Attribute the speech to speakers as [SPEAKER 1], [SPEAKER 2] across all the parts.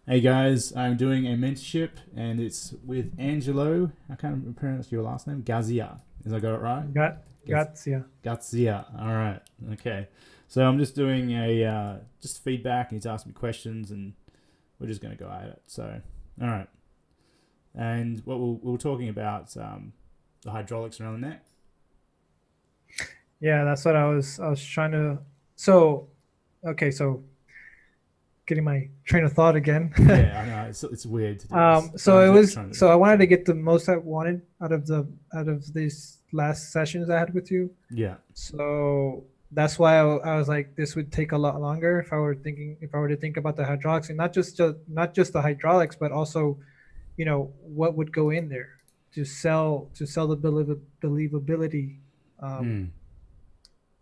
[SPEAKER 1] Hey guys, I'm doing a mentorship and it's with Angelo. I can't pronounce your last name. Gazzia. Is I got it right? Gaz-
[SPEAKER 2] Gazzia.
[SPEAKER 1] Gazzia. All right. Okay. So I'm just doing a just feedback, and he's asking me questions, and we're just going to go at it. So, all right. And what we were talking about the hydraulics around the neck.
[SPEAKER 2] Yeah, that's what I was trying to. So, okay, so getting my train of thought again.
[SPEAKER 1] Yeah, I know it's weird to do this, but
[SPEAKER 2] So
[SPEAKER 1] I'm
[SPEAKER 2] it
[SPEAKER 1] just
[SPEAKER 2] was
[SPEAKER 1] trying to.
[SPEAKER 2] so I wanted
[SPEAKER 1] So
[SPEAKER 2] to get the most I wanted out of these last sessions I had with you.
[SPEAKER 1] yeah.
[SPEAKER 2] So that's why I was like, this would take a lot longer if I were to think about the hydraulics, and not just the hydraulics, but also, what would go in there to sell the believability. Um,
[SPEAKER 1] Mm.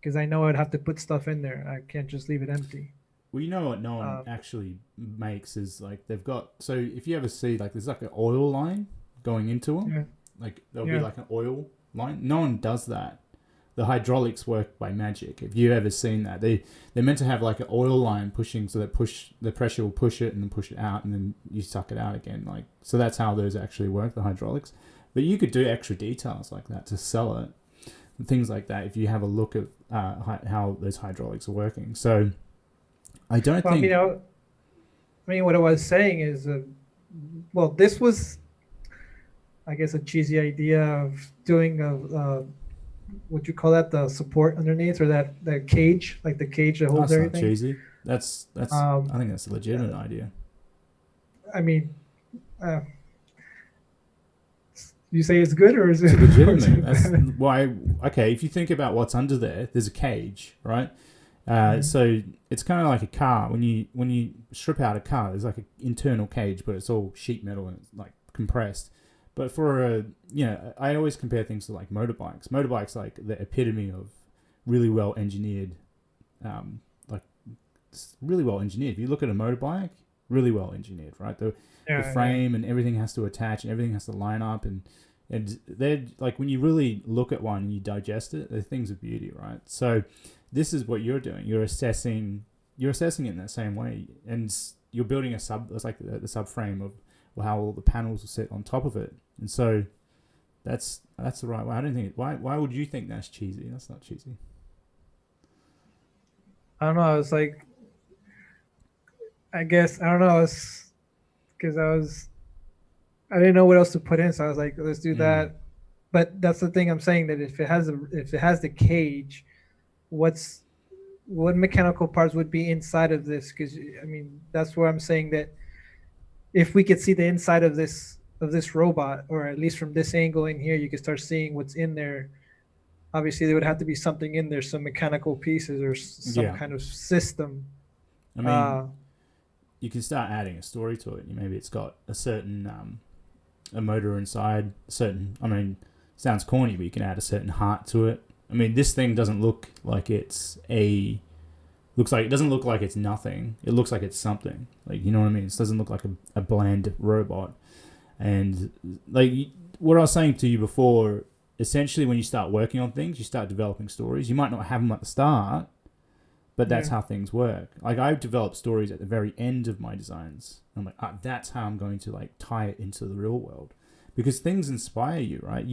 [SPEAKER 2] because I know I'd have to put stuff in there. I can't just leave it empty.
[SPEAKER 1] Well, you know what no one
[SPEAKER 2] Um,
[SPEAKER 1] actually makes is like they've got. So if you ever see like there's like an oil line going into them,
[SPEAKER 2] yeah,
[SPEAKER 1] like there'll be
[SPEAKER 2] yeah.
[SPEAKER 1] like an oil line. No one does that. The hydraulics work by magic. If you've ever seen that, they're meant to have like an oil line pushing, so that push the pressure will push it and then push it out, and then you suck it out again. Like so, that's how those actually work. The hydraulics, but you could do extra details like that to sell it, and things like that. If you have a look at how those hydraulics are working, so I don't
[SPEAKER 2] Well,
[SPEAKER 1] think.
[SPEAKER 2] what I was saying is, well, this was, I guess, a cheesy idea of doing what you call that, the support underneath, or that cage, like the cage that holds
[SPEAKER 1] That's not
[SPEAKER 2] everything.
[SPEAKER 1] cheesy. That's. I
[SPEAKER 2] Um,
[SPEAKER 1] think that's a legitimate idea.
[SPEAKER 2] I mean, uh, you say it's good, or is
[SPEAKER 1] It's
[SPEAKER 2] it,
[SPEAKER 1] a
[SPEAKER 2] or is
[SPEAKER 1] legitimate.
[SPEAKER 2] it
[SPEAKER 1] That's
[SPEAKER 2] bad?
[SPEAKER 1] why. Okay, if you think about what's under there, there's a cage, right?
[SPEAKER 2] Mhm.
[SPEAKER 1] So it's kind of like a car. When you strip out a car, there's like an internal cage, but it's all sheet metal and it's like compressed. But for I always compare things to like motorbikes. Motorbikes like the epitome of really well engineered, like really well engineered. If you look at a motorbike, really well engineered, right? The
[SPEAKER 2] Yeah, yeah.
[SPEAKER 1] frame and everything has to attach and everything has to line up, and they're like when you really look at one and you digest it, the things of beauty, right? So this is what you're doing. You're assessing it in that same way, and you're building a sub. It's like the subframe of how all the panels will sit on top of it, and so that's the right way. I don't think. Why would you think that's cheesy? That's not cheesy.
[SPEAKER 2] I don't know. I was like, I guess I don't know. It's because I didn't know what else to put in, so I was like, let's do
[SPEAKER 1] Mm.
[SPEAKER 2] that. But that's the thing I'm saying, that if it has the cage, what's what mechanical parts would be inside of this? Because that's where I'm saying that if we could see the inside of this robot, or at least from this angle in here, you could start seeing what's in there. Obviously, there would have to be something in there, some mechanical pieces or some
[SPEAKER 1] Yeah,
[SPEAKER 2] kind of system.
[SPEAKER 1] I mean,
[SPEAKER 2] Uh,
[SPEAKER 1] you can start adding a story to it. Maybe it's got a certain a motor inside. Certain, I mean, sounds corny, but you can add a certain heart to it. I mean, this thing doesn't look like it's a. Looks like it doesn't look like it's nothing. It looks like it's something. Like you know what I mean. It doesn't look like a bland robot. And like what I was saying to you before, essentially when you start working on things, you start developing stories. You might not have them at the start, but that's
[SPEAKER 2] yeah,
[SPEAKER 1] how things work. Like I've developed stories at the very end of my designs. I'm like, that's how I'm going to like tie it into the real world, because things inspire you, right?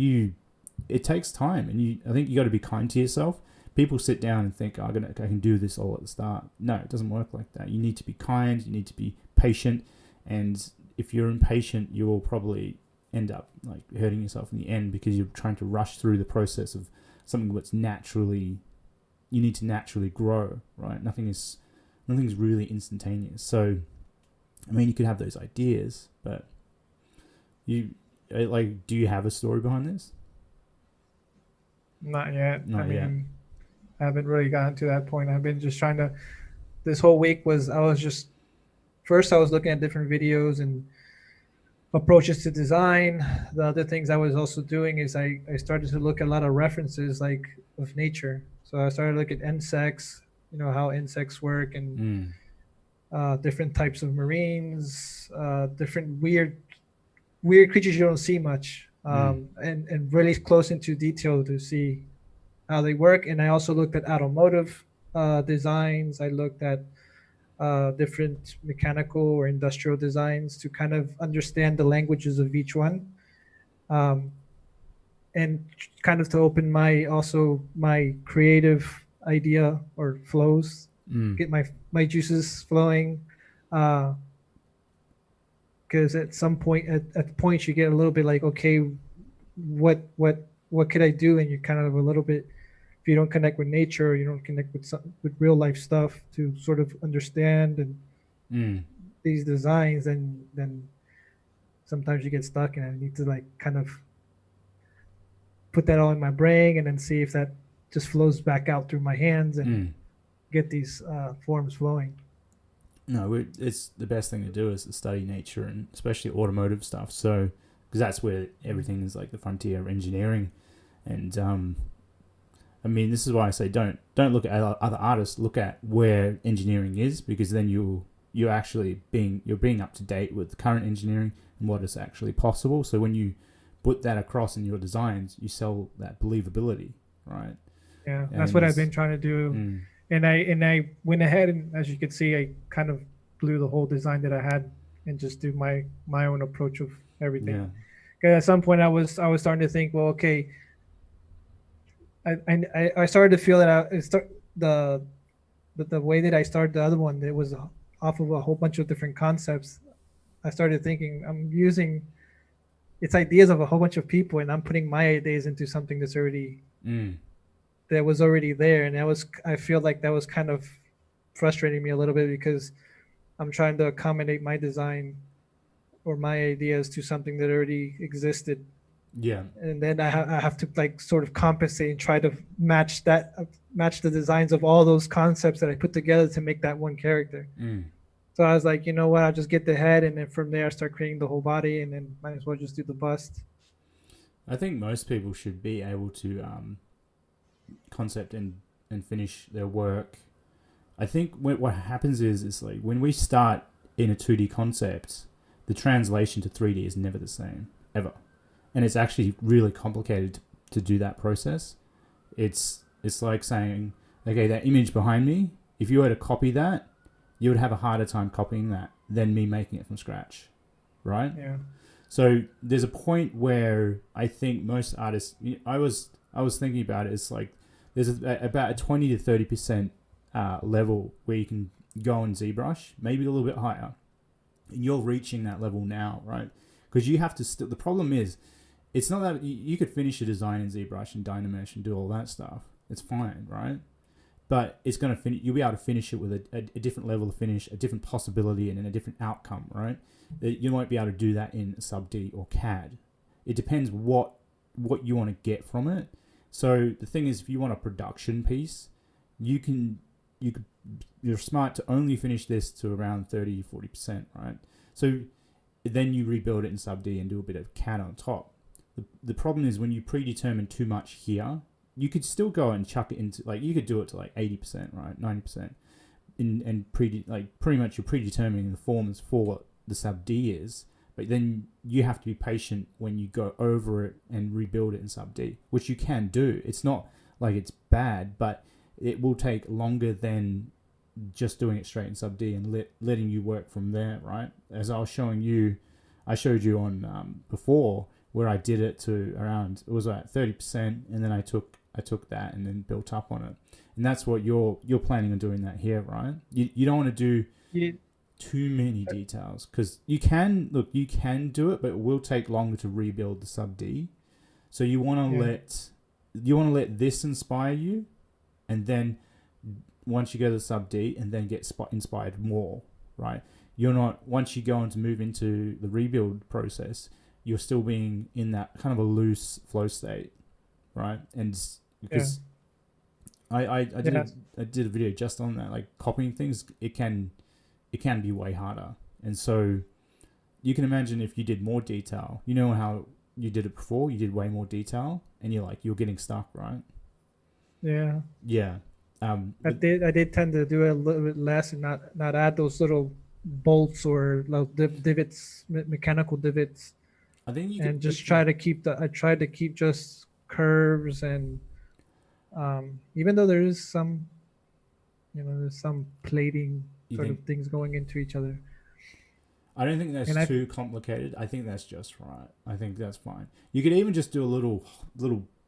[SPEAKER 1] It takes time, and I think you got to be kind to yourself. People sit down and think, I can do this all at the start. No, it doesn't work like that. You need to be kind. You need to be patient, and if you're impatient, you will probably end up like hurting yourself in the end because you're trying to rush through the process of something that's naturally you need to naturally grow, right? Nothing's really instantaneous. So, I mean, you could have those ideas, but you like, do you have a story behind this?
[SPEAKER 2] not yet.
[SPEAKER 1] Not yet.
[SPEAKER 2] I haven't really gotten to that point. I've been just trying to. This whole week was I was just first I was looking at different videos and approaches to design. The other things I was also doing is I started to look at a lot of references, like, of nature. So I started to look at insects, how insects work, and
[SPEAKER 1] Mm.
[SPEAKER 2] different types of marines, different weird creatures you don't see much,
[SPEAKER 1] Mm.
[SPEAKER 2] and really close into detail to see how they work. And I also looked at automotive designs. I looked at different mechanical or industrial designs to kind of understand the languages of each one, um, and kind of to open my creative idea or flows,
[SPEAKER 1] Mm.
[SPEAKER 2] get my juices flowing. Uh, because at some point, at points, you get a little bit like, okay, what could I do? And you're kind of a little bit, if you don't connect with nature, you don't connect with with real life stuff to sort of understand and
[SPEAKER 1] Mm.
[SPEAKER 2] these designs, and then sometimes you get stuck, and I need to like kind of put that all in my brain and then see if that just flows back out through my hands and
[SPEAKER 1] Mm.
[SPEAKER 2] get these forms flowing.
[SPEAKER 1] No, it's the best thing to do is to study nature and especially automotive stuff. So, because that's where everything is like the frontier of engineering. And I mean, this is why I say don't look at other artists. Look at where engineering is, because then you're being up to date with current engineering and what is actually possible. So when you put that across in your designs, you sell that believability, right?
[SPEAKER 2] Yeah, that's what
[SPEAKER 1] And
[SPEAKER 2] I've been trying to do.
[SPEAKER 1] mm,
[SPEAKER 2] And I went ahead, and as you can see, I kind of blew the whole design that I had and just do my own approach of
[SPEAKER 1] yeah,
[SPEAKER 2] everything. Because at some point I was starting to think, well, okay, I started to feel that the the way that I started the other one, it was off of a whole bunch of different concepts. I started thinking I'm using it's ideas of a whole bunch of people, and I'm putting my ideas into something
[SPEAKER 1] mm,
[SPEAKER 2] that was already there, and I feel like that was kind of frustrating me a little bit because I'm trying to accommodate my design or my ideas to something that already existed,
[SPEAKER 1] yeah.
[SPEAKER 2] and then I have to like sort of compensate and try to match the designs of all those concepts that I put together to make that one character.
[SPEAKER 1] Mm.
[SPEAKER 2] So I was like, you know what, I'll just get the head, and then from there I start creating the whole body, and then might as well just do the bust.
[SPEAKER 1] I think most people should be able to concept and finish their work. I think what happens is it's like when we start in a 2D concept, the translation to 3D is never the same ever, and it's actually really complicated to do that process. It's like saying, okay, that image behind me, if you were to copy that, you would have a harder time copying that than me making it from scratch, right?
[SPEAKER 2] Yeah.
[SPEAKER 1] So there's a point where I think most artists, I was thinking about it. It's like there's about a 20 to 30% level where you can go on ZBrush, maybe a little bit higher, and you're reaching that level now, right? Because you have to still. The problem is, it's not that you could finish a design in ZBrush and Dynamesh and do all that stuff. It's fine, right? But it's going to finish. You'll be able to finish it with a different level of finish, a different possibility, and then a different outcome, right? You won't be able to do that in Sub D or CAD. It depends what you want to get from it. So the thing is, if you want a production piece, you can you could you're smart to only finish this to around 30-40%, right? So then you rebuild it in Sub D and do a bit of CAD on top. The problem is when you predetermine too much here, you could still go and chuck it into, like, you could do it to like 80%, right? 90%. And pretty much you're predetermining the forms for what the Sub D is, but then you have to be patient when you go over it and rebuild it in Sub D, which you can do. It's not like it's bad, but it will take longer than just doing it straight in Sub D and letting you work from there, right? As I showed you on before, where I did it to around, it was like 30%, and then I took that and then built up on it. And that's what you're planning on doing that here, right? You don't want to do
[SPEAKER 2] Yeah.
[SPEAKER 1] too many details, because you can do it, but it will take longer to rebuild the Sub D. So you want to let this inspire you, and then once you go to the Sub D and then get inspired more, right? You're not, once you go on to move into the rebuild process, you're still being in that kind of a loose flow state, right? And because I did a video just on that, like copying things, it can be way harder. And so you can imagine if you did more detail, you know how you did it before, you did way more detail, and you're getting stuck, right?
[SPEAKER 2] Yeah.
[SPEAKER 1] Yeah.
[SPEAKER 2] I did tend to do it a little bit less and not add those little bolts or little divots, mechanical divots,
[SPEAKER 1] I think you
[SPEAKER 2] and
[SPEAKER 1] could,
[SPEAKER 2] just I tried to keep just curves, and even though there is some, there's some plating.
[SPEAKER 1] You
[SPEAKER 2] sort
[SPEAKER 1] think?
[SPEAKER 2] of things going into each other.
[SPEAKER 1] I don't think that's
[SPEAKER 2] And I
[SPEAKER 1] too complicated. I think that's just right. I think that's fine. You could even just do a little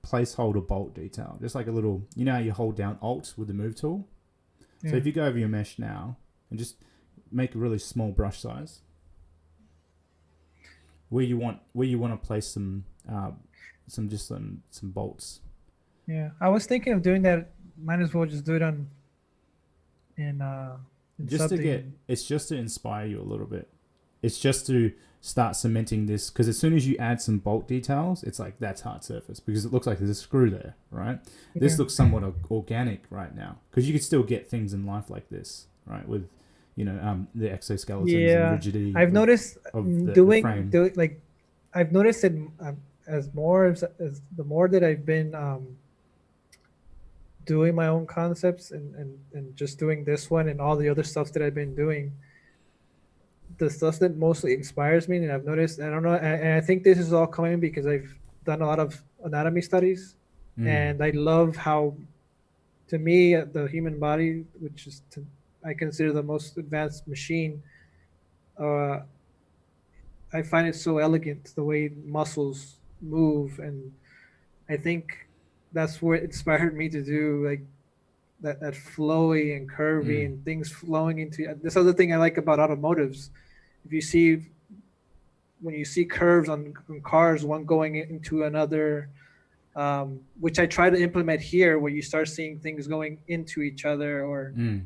[SPEAKER 1] placeholder bolt detail, just like a little. You know how you hold down Alt with the move tool. So
[SPEAKER 2] yeah.
[SPEAKER 1] if you go over your mesh now and just make a really small brush size, where you want to place some bolts.
[SPEAKER 2] Yeah, I was thinking of doing that. Might as well just do it in
[SPEAKER 1] Just to
[SPEAKER 2] something.
[SPEAKER 1] it's just to inspire you a little bit. It's just to start cementing this, because as soon as you add some bolt details, it's like that's hard surface because it looks like there's a screw there, right? This
[SPEAKER 2] Yeah.
[SPEAKER 1] looks somewhat organic right now because you could still get things in life like this, right? With the exoskeletons and
[SPEAKER 2] Yeah,
[SPEAKER 1] rigidity
[SPEAKER 2] I've noticed
[SPEAKER 1] of the
[SPEAKER 2] doing
[SPEAKER 1] frame.
[SPEAKER 2] do like I've noticed it as the more that I've been doing my own concepts and just doing this one and all the other stuff that I've been doing. The stuff that mostly inspires me, and I've noticed, I don't know, and I think this is all coming because I've done a lot of anatomy studies,
[SPEAKER 1] Mm.
[SPEAKER 2] and I love how, to me, the human body, which is I consider the most advanced machine, uh, I find it so elegant the way muscles move, and I think that's what inspired me to do like that flowy and curvy
[SPEAKER 1] Mm.
[SPEAKER 2] and things flowing into this other thing I like about automotives. If you see when you see curves on cars, one going into another, which I try to implement here, where you start seeing things going into each other or
[SPEAKER 1] Mm.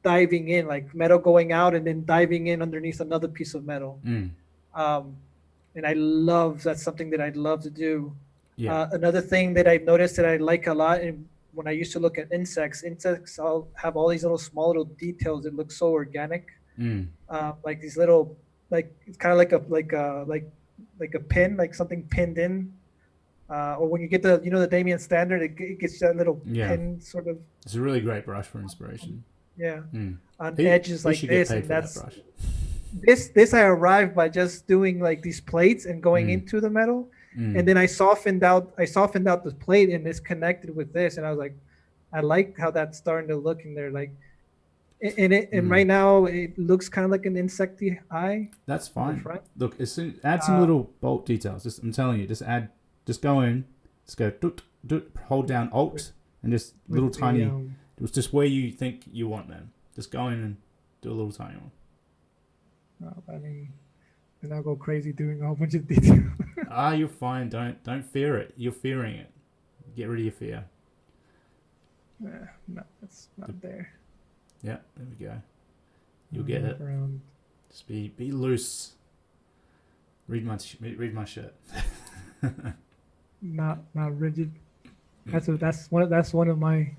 [SPEAKER 2] diving in, like metal going out and then diving in underneath another piece of metal.
[SPEAKER 1] Mm.
[SPEAKER 2] Um, and I love that's something that I'd love to do.
[SPEAKER 1] Yeah.
[SPEAKER 2] Another thing that I've noticed that I like a lot, and when I used to look at insects, I'll have all these little small little details that look so organic,
[SPEAKER 1] Mm.
[SPEAKER 2] like these little, like it's kind of like a pin, like something pinned in, or when you get the Damien standard, it gets that little
[SPEAKER 1] Yeah.
[SPEAKER 2] pin sort of,
[SPEAKER 1] It's a really great brush for inspiration.
[SPEAKER 2] yeah,
[SPEAKER 1] Mm.
[SPEAKER 2] on
[SPEAKER 1] He
[SPEAKER 2] edges
[SPEAKER 1] he
[SPEAKER 2] like
[SPEAKER 1] should get
[SPEAKER 2] this,
[SPEAKER 1] paid
[SPEAKER 2] and
[SPEAKER 1] for that
[SPEAKER 2] that's
[SPEAKER 1] brush.
[SPEAKER 2] this I arrived by just doing like these plates and going
[SPEAKER 1] Mm.
[SPEAKER 2] into the metal,
[SPEAKER 1] Mm.
[SPEAKER 2] and then I softened out the plate and it's connected with this, and I was like, I like how that's starting to look in there, like, and
[SPEAKER 1] Mm.
[SPEAKER 2] right now it looks kind of like an insecty eye
[SPEAKER 1] That's
[SPEAKER 2] in the
[SPEAKER 1] fine.
[SPEAKER 2] front.
[SPEAKER 1] Look, add some
[SPEAKER 2] Uh,
[SPEAKER 1] little bolt details. Just I'm telling you, just go in, just go doot, doot, hold down
[SPEAKER 2] with,
[SPEAKER 1] Alt, and just little
[SPEAKER 2] with the
[SPEAKER 1] tiny. It was just where you think you want them. Just go in and do a little tiny one.
[SPEAKER 2] I mean, and I'll go crazy doing a whole bunch of detail.
[SPEAKER 1] You're fine. Don't fear it. You're fearing it. Get rid of your fear.
[SPEAKER 2] No, it's not there.
[SPEAKER 1] Yeah, there we go. You'll get it.
[SPEAKER 2] Around.
[SPEAKER 1] Just be loose. Read my shirt.
[SPEAKER 2] Not rigid. That's one of my.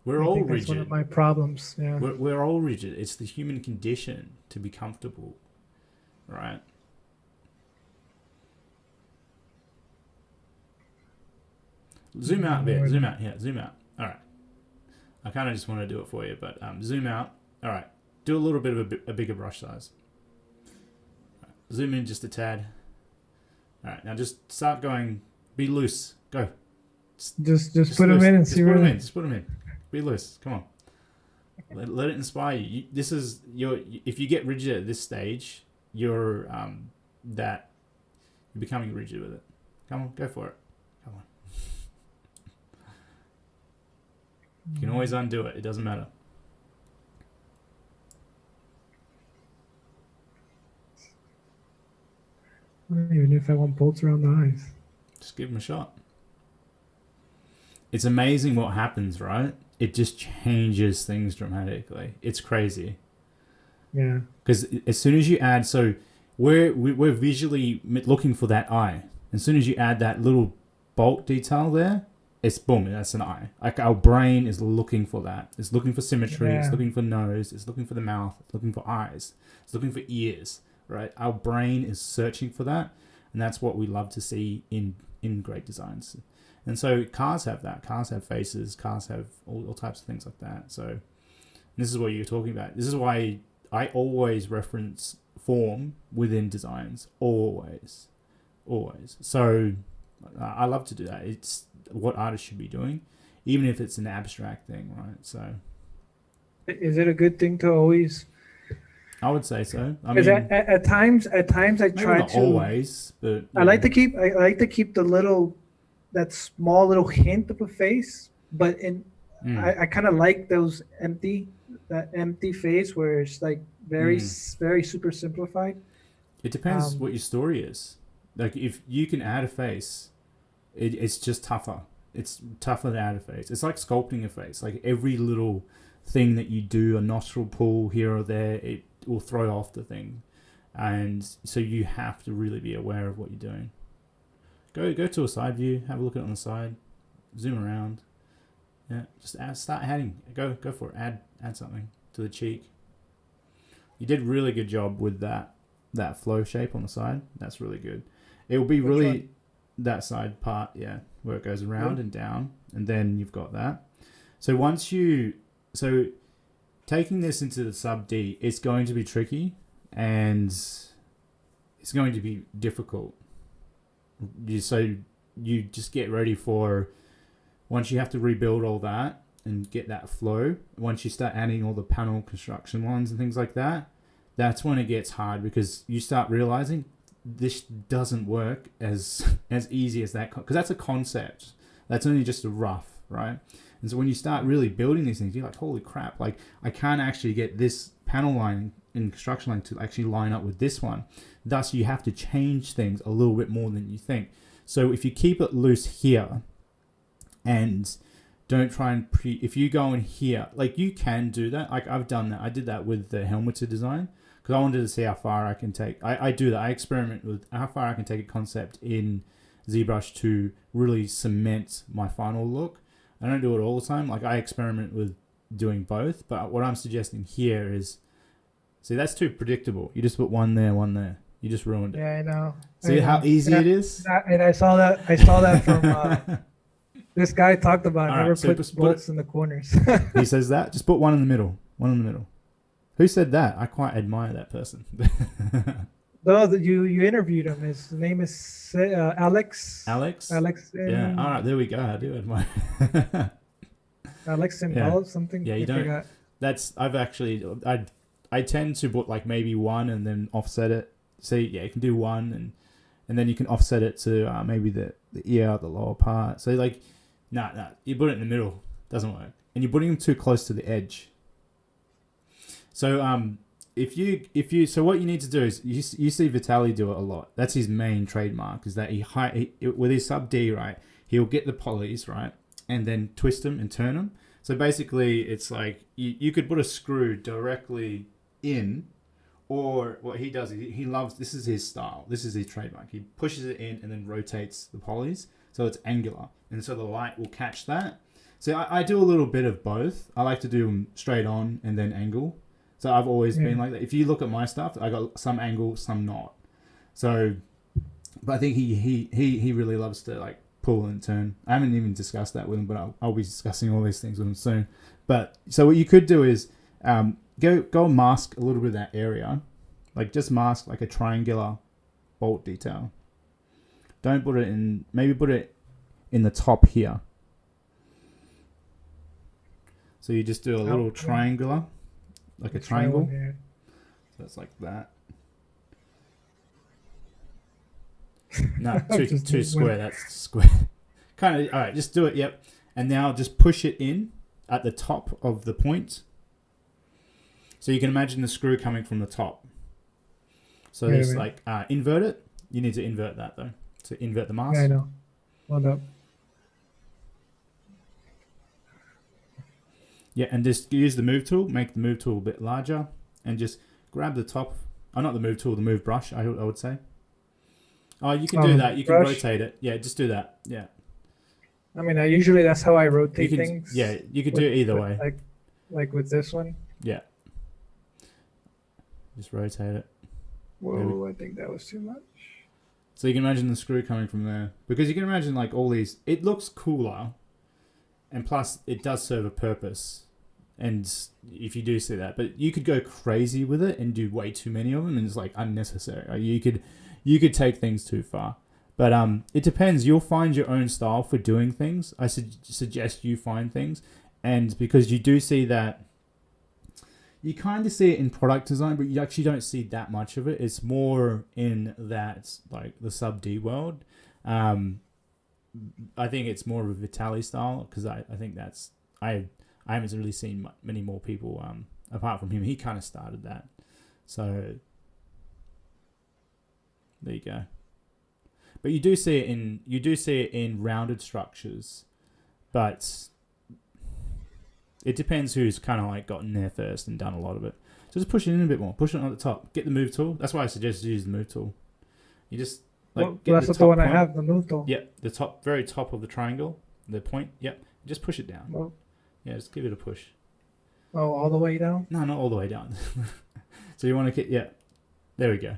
[SPEAKER 1] We're
[SPEAKER 2] I
[SPEAKER 1] all
[SPEAKER 2] think that's one of
[SPEAKER 1] rigid.
[SPEAKER 2] my problems. Yeah.
[SPEAKER 1] We're all rigid. It's the human condition to be comfortable, right? Zoom out a bit. Zoom out here. Zoom out. All right. I kind of just want to do it for you, but zoom out. All right. Do a little bit of a bigger brush size. Right. Zoom in just a tad. All right. Now just start going. Be loose. Go.
[SPEAKER 2] Just put them in and see where.
[SPEAKER 1] Just put them in. Be loose. Come on. Let it inspire you. This is if you get rigid at this stage, you're becoming rigid with it. Come on, go for it. Come on. You can always undo it. It doesn't matter.
[SPEAKER 2] Even if I want bolts around the eyes.
[SPEAKER 1] Just give them a shot. It's amazing what happens, right? It just changes things dramatically. It's crazy.
[SPEAKER 2] Yeah.
[SPEAKER 1] Because as soon as you add, so we're visually looking for that eye. As soon as you add that little bolt detail there, it's boom, that's an eye. Like our brain is looking for that. It's looking for symmetry.
[SPEAKER 2] Yeah.
[SPEAKER 1] It's looking for nose. It's looking for the mouth. It's looking for eyes. It's looking for ears. Right? Our brain is searching for that, and that's what we love to see in great designs. And so cars have that. Cars have faces. Cars have all types of things like that. So this is what you're talking about. This is why I always reference form within designs. Always. So I love to do that. It's what artists should be doing, even if it's an abstract thing, right? So
[SPEAKER 2] Is it a good thing to always?
[SPEAKER 1] I would say so. I
[SPEAKER 2] Because
[SPEAKER 1] mean,
[SPEAKER 2] at times I
[SPEAKER 1] maybe
[SPEAKER 2] try
[SPEAKER 1] not
[SPEAKER 2] to.
[SPEAKER 1] always, but
[SPEAKER 2] I
[SPEAKER 1] yeah.
[SPEAKER 2] like to keep the little, that small little hint of a face, but
[SPEAKER 1] Mm,
[SPEAKER 2] I kind of like those that empty face where it's like
[SPEAKER 1] mm.
[SPEAKER 2] very super simplified.
[SPEAKER 1] It depends
[SPEAKER 2] Um,
[SPEAKER 1] what your story is. Like if you can add a face, it's just tougher. It's tougher to add a face. It's like sculpting a face. Like every little thing that you do, a nostril pull here or there, it will throw off the thing. And so you have to really be aware of what you're doing. Go to a side view, have a look at it on the side, zoom around. Yeah, just start adding. Go for it. Add something to the cheek. You did really good job with that flow shape on the side. That's really good. It will be
[SPEAKER 2] which
[SPEAKER 1] really
[SPEAKER 2] one?
[SPEAKER 1] that side part, yeah, where it goes around
[SPEAKER 2] Really?
[SPEAKER 1] and down, and then you've got that. So once you so taking this into the sub D, it's going to be tricky and it's going to be difficult. So you just get ready for once you have to rebuild all that and get that flow. Once you start adding all the panel construction lines and things like that, that's when it gets hard because you start realizing this doesn't work as easy as that because that's a concept. That's only just a rough, right? And so when you start really building these things, you're like, holy crap! Like I can't actually get this panel line in construction line to actually line up with this one. Thus, you have to change things a little bit more than you think. So if you keep it loose here and don't try and if you go in here, like you can do that. Like I've done that. I did that with the helmeted design because I wanted to see how far I can take. I do that. I experiment with how far I can take a concept in ZBrush to really cement my final look. I don't do it all the time. Like I experiment with doing both, but what I'm suggesting here is, see, that's too predictable. You just put one there, one there. You just ruined it.
[SPEAKER 2] Yeah, I know.
[SPEAKER 1] See
[SPEAKER 2] I
[SPEAKER 1] how
[SPEAKER 2] know.
[SPEAKER 1] easy
[SPEAKER 2] Yeah,
[SPEAKER 1] it is?
[SPEAKER 2] and I saw that. I saw that from this guy talked about
[SPEAKER 1] All
[SPEAKER 2] never
[SPEAKER 1] right, so
[SPEAKER 2] put
[SPEAKER 1] just put it.
[SPEAKER 2] bolts in the corners.
[SPEAKER 1] He says that. Just put one in the middle. One in the middle. Who said that? I quite admire that person.
[SPEAKER 2] No, that you interviewed him. His name is Alex.
[SPEAKER 1] Alex?
[SPEAKER 2] Alex.
[SPEAKER 1] Yeah. All right, there we go. I do admire.
[SPEAKER 2] Alex
[SPEAKER 1] Yeah.
[SPEAKER 2] Simbal something.
[SPEAKER 1] Yeah, you
[SPEAKER 2] I
[SPEAKER 1] don't.
[SPEAKER 2] forgot.
[SPEAKER 1] I've actually. I tend to put like maybe one and then offset it. See, yeah, you can do one and then you can offset it to maybe the ear, the lower part. So like, nah, you put it in the middle. Doesn't work. And you're putting them too close to the edge. So if you so what you need to do is you see Vitaly do it a lot. That's his main trademark is that he with his sub D, right, he'll get the polys, right, and then twist them and turn them. So basically it's like you could put a screw directly in, or what he does is he loves, this is his style, this is his trademark, he pushes it in and then rotates the polys so it's angular and so the light will catch that. So I do a little bit of both. I like to do them straight on and then angle. So I've always been like that. If you look at my stuff, I got some angle, some not. So, but I think he really loves to like pull and turn. I haven't even discussed that with him, but I'll be discussing all these things with him soon. But so what you could do is go mask a little bit of that area, like just mask like a triangular bolt detail. Don't put it in. Maybe put it in the top here. So you just do a little triangular, like a triangle. So it's like that. No, too square. That's square. Kind of. All right, just do it. Yep. And now just push it in at the top of the point. So you can imagine the screw coming from the top. So there's like invert it. You need to invert that though. So invert the mask.
[SPEAKER 2] Yeah, I know. Hold up.
[SPEAKER 1] Yeah, and just use the move tool. Make the move tool a bit larger, and just grab the top. Oh, not the move tool, the move brush. I would say. Oh, you can do that. You can rotate it. Yeah, just do that. Yeah.
[SPEAKER 2] I mean, usually that's how I rotate things.
[SPEAKER 1] Yeah, you could do it either way.
[SPEAKER 2] Like with this one.
[SPEAKER 1] Yeah. Just rotate it.
[SPEAKER 2] Whoa, I think that was too much.
[SPEAKER 1] So you can imagine the screw coming from there. Because you can imagine like all these, it looks cooler. And plus it does serve a purpose. And if you do see that, but you could go crazy with it and do way too many of them and it's like unnecessary. Like you could take things too far. But it depends. You'll find your own style for doing things. I suggest you find things. And because you do see that You kind of see it in product design, but you actually don't see that much of it. It's more in that, like, the sub D world. I think it's more of a Vitaly style, because I think that's I haven't really seen many more people apart from him. He kind of started that, so there you go. But you do see it in rounded structures, but it depends who's kind of like gotten there first and done a lot of it. So just push it in a bit more. Push it on the top. Get the move tool. That's why I suggest you use the move tool. You just
[SPEAKER 2] that's the one point. I have, the move tool.
[SPEAKER 1] Yep, the very top of the triangle, the point. Yep, just push it down.
[SPEAKER 2] Well,
[SPEAKER 1] yeah, just give it a push.
[SPEAKER 2] Oh, all the way down?
[SPEAKER 1] No, not all the way down. So you want to get there we go.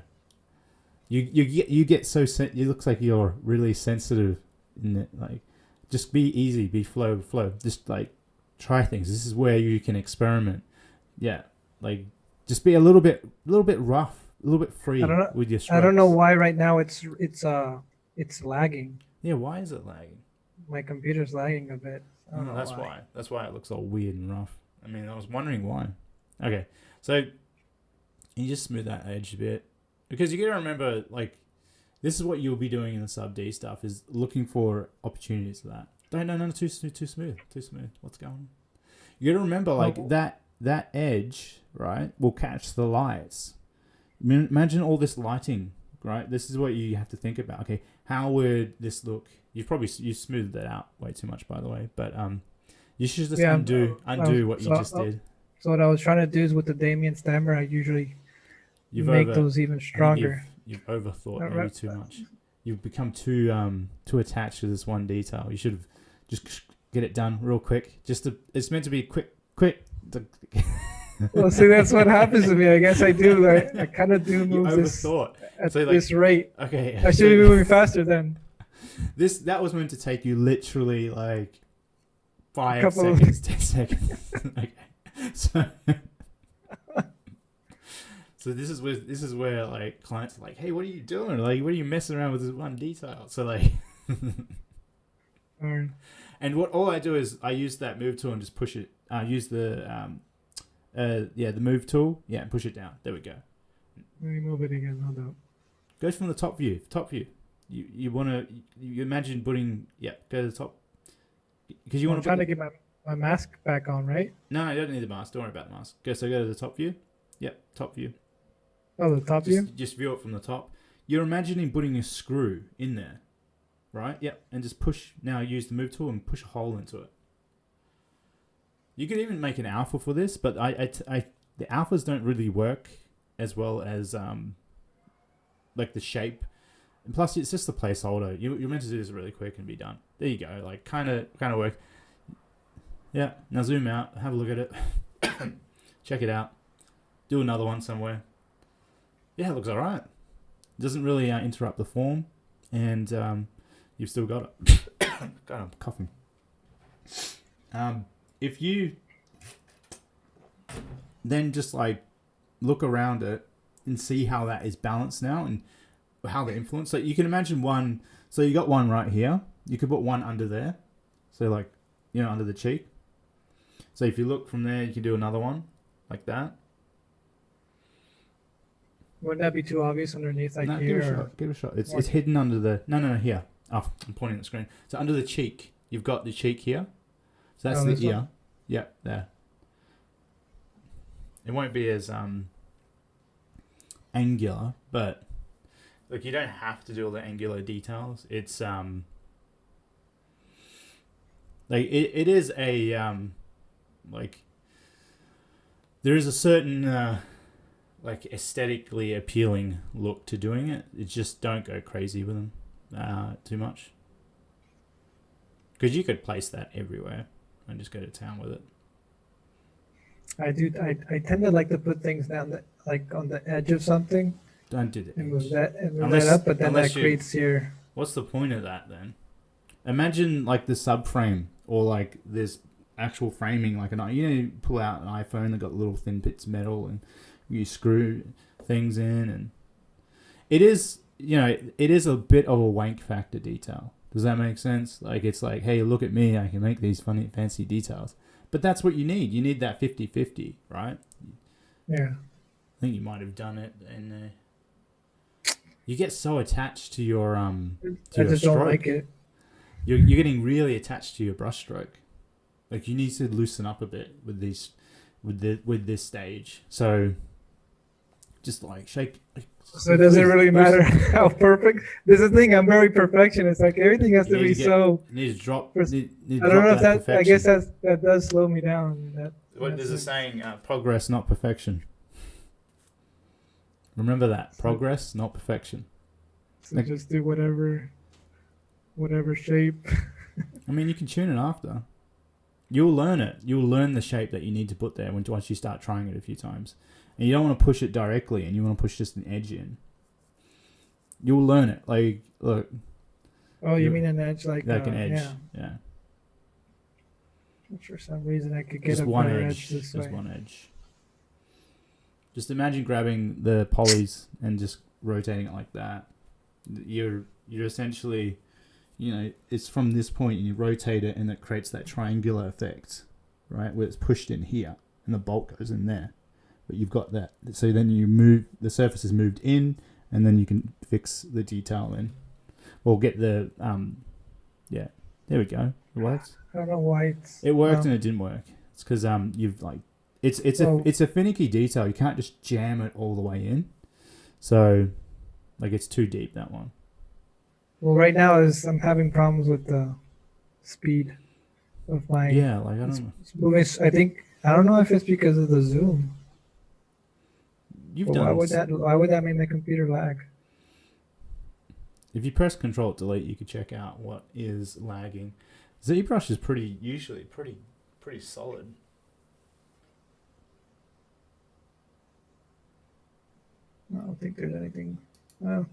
[SPEAKER 1] You get so it looks like you're really sensitive in it. Like, just be easy, be flow. Just like try things. This is where you can experiment. Yeah, like just be a little bit rough. A little bit free with your strokes.
[SPEAKER 2] I don't know why right now it's lagging.
[SPEAKER 1] Yeah, why is it lagging?
[SPEAKER 2] My computer's lagging a bit.
[SPEAKER 1] That's why. That's why it looks all weird and rough. I mean, I was wondering why. Okay, so you just smooth that edge a bit, because you got to remember, like, this is what you'll be doing in the sub D stuff, is looking for opportunities for that. No, too smooth. What's going on? You got to remember, like, that edge, right, will catch the lights. Imagine all this lighting, right? This is what you have to think about. Okay, how would this look? You smoothed that out way too much, by the way. But you should just undo what you just did.
[SPEAKER 2] So what I was trying to do is with the Damien stammer, I usually make those even stronger.
[SPEAKER 1] You've overthought maybe too much. You've become too attached to this one detail. You should have just get it done real quick. It's meant to be quick.
[SPEAKER 2] Well, see, that's what happens to me. I guess I do. I kind of do move this rate.
[SPEAKER 1] Okay,
[SPEAKER 2] I should be moving faster then.
[SPEAKER 1] That was meant to take you literally like 5 seconds, 10 seconds. Okay, so this is where like clients are like, hey, what are you doing? Like, what are you messing around with this one detail? So like, and all I do is I use that move tool and just push it. Use the the move tool. Yeah, and push it down. There we go.
[SPEAKER 2] Let me move it again. Hold up.
[SPEAKER 1] Go from the top view. You want to imagine putting go to the top, because you want to.
[SPEAKER 2] I'm trying to get my mask back on, right?
[SPEAKER 1] No, you don't need the mask. Don't worry about the mask. Go to the top view. Yep, top view.
[SPEAKER 2] Oh, the top view.
[SPEAKER 1] Just view it from the top. You're imagining putting a screw in there, right? Yep, and just push. Now use the move tool and push a hole into it. You could even make an alpha for this, but the alphas don't really work as well as like the shape. And plus, it's just a placeholder. You're meant to do this really quick and be done. There you go. Like kind of work. Yeah. Now zoom out. Have a look at it. Check it out. Do another one somewhere. Yeah, it looks alright. Doesn't really interrupt the form, and you've still got it. God, I'm coughing. If you then just like look around it and see how that is balanced now and how the influence. So you can imagine one. So you got one right here. You could put one under there. So like, under the cheek. So if you look from there, you can do another one like that.
[SPEAKER 2] Wouldn't that be too obvious underneath, like here?
[SPEAKER 1] Give it a shot. It's hidden under the. No, here. Oh, I'm pointing at the screen. So under the cheek, you've got the cheek here. So that's the ear. One? Yeah, there. It won't be as angular, but look, you don't have to do all the angular details. It's like it is a like there is a certain like aesthetically appealing look to doing it. It's just don't go crazy with them too much, because you could place that everywhere and just go to town with it.
[SPEAKER 2] I do. I tend to like to put things down like on the edge of something.
[SPEAKER 1] Don't do that.
[SPEAKER 2] And move that up, but then that creates your.
[SPEAKER 1] What's the point of that then? Imagine like the subframe or like this actual framing, like you pull out an iPhone that got little thin bits of metal and you screw things in, and it is a bit of a wank factor detail. Does that make sense? Like, it's like, hey, look at me, I can make these funny fancy details. But that's what you need. You need that 50-50, right?
[SPEAKER 2] Yeah.
[SPEAKER 1] I think you might have done it in there. You get so attached to your
[SPEAKER 2] I
[SPEAKER 1] your
[SPEAKER 2] just don't
[SPEAKER 1] stroke.
[SPEAKER 2] like it.
[SPEAKER 1] You're getting really attached to your brushstroke. Like you need to loosen up a bit with this stage. So just like shake.
[SPEAKER 2] So does it really matter how perfect? This is the thing. I'm very perfectionist. Like everything has to be so.
[SPEAKER 1] Need to drop.
[SPEAKER 2] pers-
[SPEAKER 1] Need
[SPEAKER 2] I
[SPEAKER 1] to
[SPEAKER 2] don't
[SPEAKER 1] drop
[SPEAKER 2] know if
[SPEAKER 1] that
[SPEAKER 2] that. I guess
[SPEAKER 1] perfection.
[SPEAKER 2] that does slow me down. That.
[SPEAKER 1] What there's a
[SPEAKER 2] sense.
[SPEAKER 1] saying: progress, not perfection. Remember that: progress, not perfection.
[SPEAKER 2] So just do whatever shape.
[SPEAKER 1] I mean, you can tune it after. You'll learn it. You'll learn the shape that you need to put there once you start trying it a few times. And you don't want to push it directly, and you want to push just an edge in. You'll learn it. Like, look.
[SPEAKER 2] Oh, you mean an edge like
[SPEAKER 1] an edge?
[SPEAKER 2] Yeah.
[SPEAKER 1] Yeah.
[SPEAKER 2] For some reason, I could get
[SPEAKER 1] Just
[SPEAKER 2] a
[SPEAKER 1] one
[SPEAKER 2] better
[SPEAKER 1] edge.
[SPEAKER 2] this
[SPEAKER 1] Just
[SPEAKER 2] way.
[SPEAKER 1] one edge. Just imagine grabbing the polys and just rotating it like that. You're essentially, it's from this point and you rotate it and it creates that triangular effect, right? Where it's pushed in here and the bolt goes in there. But you've got that. So then you move, the surface is moved in and then you can fix the detail in. Or get the, yeah, there we go. It works.
[SPEAKER 2] I don't know why
[SPEAKER 1] it worked and it didn't work. It's because you've like, it's a finicky detail. You can't just jam it all the way in. So, like, it's too deep, that one.
[SPEAKER 2] Well, right now I'm having problems with the speed of my.
[SPEAKER 1] Yeah, like I don't know.
[SPEAKER 2] It's moving. I don't know if it's because of the zoom. Why would that make my computer lag?
[SPEAKER 1] If you press Control Delete, you can check out what is lagging. ZBrush is usually pretty solid.
[SPEAKER 2] I don't think there's anything. Oh.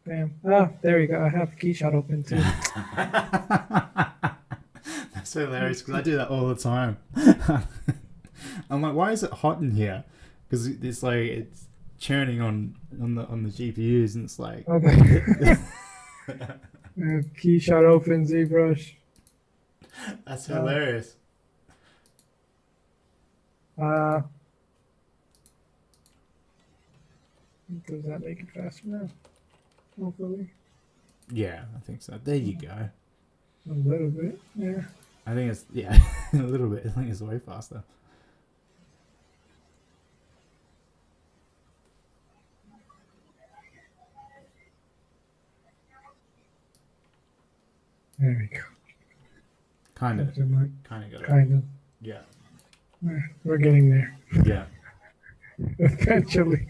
[SPEAKER 2] Bam. Ah, there we go. I have Keyshot open too.
[SPEAKER 1] That's hilarious because I do that all the time. I'm like, why is it hot in here? Because it's churning on the GPUs and it's like.
[SPEAKER 2] Okay. I have Keyshot open, ZBrush.
[SPEAKER 1] That's hilarious.
[SPEAKER 2] Does that make it faster now? Hopefully.
[SPEAKER 1] Yeah, I think so. There you go.
[SPEAKER 2] A little bit, yeah.
[SPEAKER 1] I think it's a little bit. I think it's way faster.
[SPEAKER 2] There we go.
[SPEAKER 1] Kind of got it.
[SPEAKER 2] Kind of.
[SPEAKER 1] Yeah.
[SPEAKER 2] We're getting there.
[SPEAKER 1] Yeah.
[SPEAKER 2] Eventually.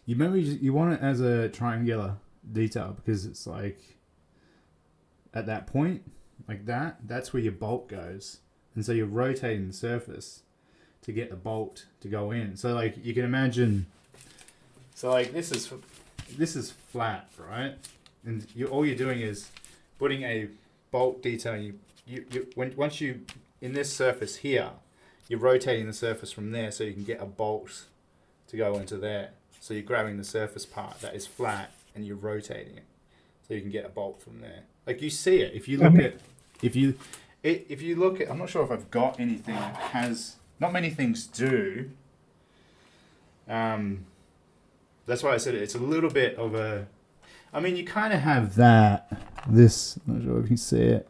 [SPEAKER 1] You want it as a triangular detail because it's like at that point, like that's where your bolt goes. And so you're rotating the surface to get the bolt to go in. So like you can imagine, so like this is flat, right? And all you're doing is putting a bolt detail. Once you in this surface here, you're rotating the surface from there so you can get a bolt to go into there. So you're grabbing the surface part that is flat and you're rotating it, so you can get a bolt from there. Like you see it if you look at if you look at. I'm not sure if I've got anything that has. Not many things do. That's why I said it's a little bit of a. I mean, you kind of have that. This. I'm not sure if you can see it.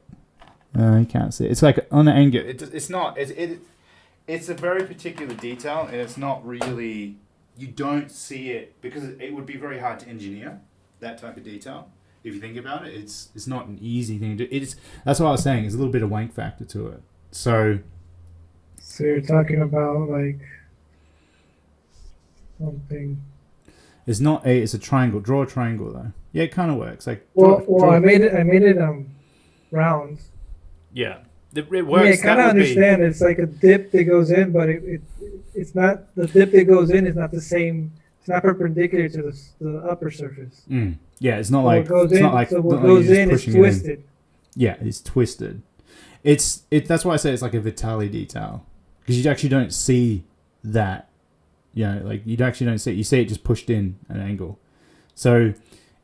[SPEAKER 1] You can't see it. It's like on an angle. It's not. It's a very particular detail, and it's not really. You don't see it because it would be very hard to engineer that type of detail. If you think about it, it's not an easy thing to do. That's what I was saying. There's a little bit of wank factor to it. So
[SPEAKER 2] you're talking about like something.
[SPEAKER 1] It's not a. It's a triangle. Draw a triangle though. Yeah, it kind of works. Like
[SPEAKER 2] I made it round.
[SPEAKER 1] Yeah, it works.
[SPEAKER 2] I kind of understand. It's like a dip that goes in, but it's not the dip that goes in is not the same. It's not perpendicular to the upper surface.
[SPEAKER 1] Yeah, it's not like
[SPEAKER 2] what
[SPEAKER 1] goes in
[SPEAKER 2] is twisted.
[SPEAKER 1] Yeah, it's twisted. That's why I say it's like a Vitali detail because you actually don't see that. Like you actually don't see it. You see it just pushed in at an angle. So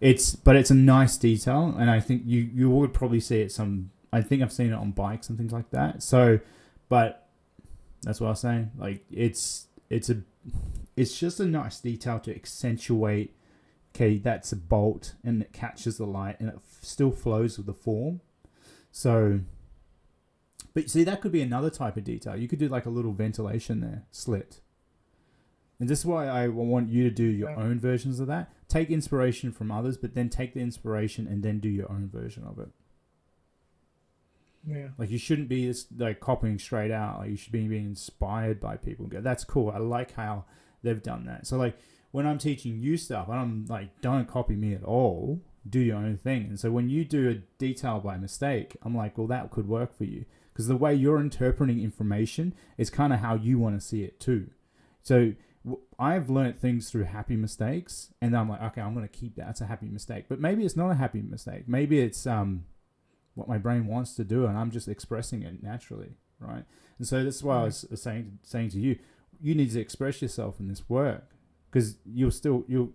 [SPEAKER 1] it's a nice detail, and I think you would probably see it some I think I've seen it on bikes and things like that. So, but that's what I was saying. Like it's just a nice detail to accentuate. Okay, that's a bolt and it catches the light and it still flows with the form. So, but see, that could be another type of detail. You could do like a little ventilation there, slit. And this is why I want you to do your own versions of that. Take inspiration from others, but then take the inspiration and then do your own version of it.
[SPEAKER 2] Yeah.
[SPEAKER 1] Like you shouldn't be just like copying straight out. Like you should be being inspired by people. And go, that's cool. I like how they've done that. So like when I'm teaching you stuff, I'm like, don't copy me at all. Do your own thing. And so when you do a detail by mistake, I'm like, well, that could work for you. Because the way you're interpreting information is kind of how you want to see it too. So I've learned things through happy mistakes, and I'm like, okay, I'm going to keep that. It's a happy mistake. But maybe it's not a happy mistake. Maybe it's what my brain wants to do, and I'm just expressing it naturally, right? And so that's why I was saying to you, you need to express yourself in this work, because you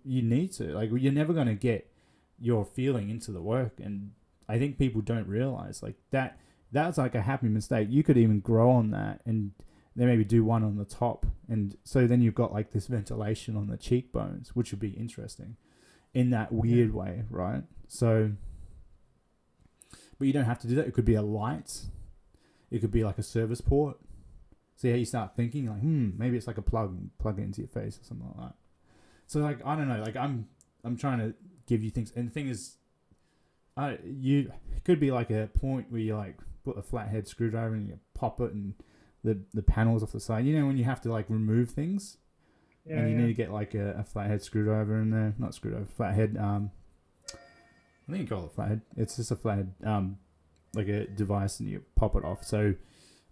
[SPEAKER 1] need to. Like, you're never going to get your feeling into the work, and I think people don't realize like that's like a happy mistake. You could even grow on that, and then maybe do one on the top, and so then you've got like this ventilation on the cheekbones, which would be interesting in that weird way, right? So, but you don't have to do that. It could be a light. It could be like a service port. See how you start thinking like, maybe it's like a plug it into your face or something like that. So like, I don't know, like I'm trying to give you things, and the thing is, it could be like a point where you like put a flathead screwdriver and you pop it, and the panels off the side. You know when you have to like remove things, and you need to get like a flathead screwdriver in there. Not screwdriver, flathead. I think you call it flathead. It's just a flathead, like a device, and you pop it off. So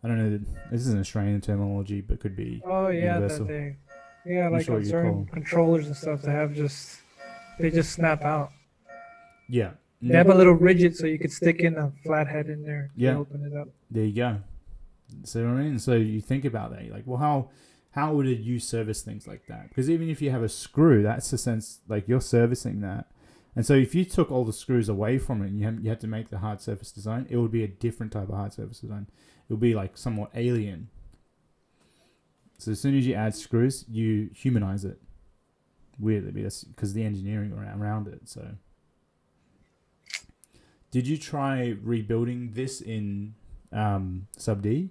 [SPEAKER 1] I don't know. This is an Australian terminology, but could be universal.
[SPEAKER 2] That thing. Yeah, like on certain controllers and stuff, they just snap out.
[SPEAKER 1] Yeah.
[SPEAKER 2] They have a little rigid, so you could stick in a flathead in there.
[SPEAKER 1] Yeah.
[SPEAKER 2] Open it up.
[SPEAKER 1] There you go. So what I mean, so you think about that. You're like, well, how would you service things like that? Because even if you have a screw, that's a sense like you're servicing that. And so if you took all the screws away from it and you had to make the hard surface design, it would be a different type of hard surface design. It would be like somewhat alien. So as soon as you add screws, you humanize it. Weirdly, because the engineering around it. So, did you try rebuilding this in Sub D?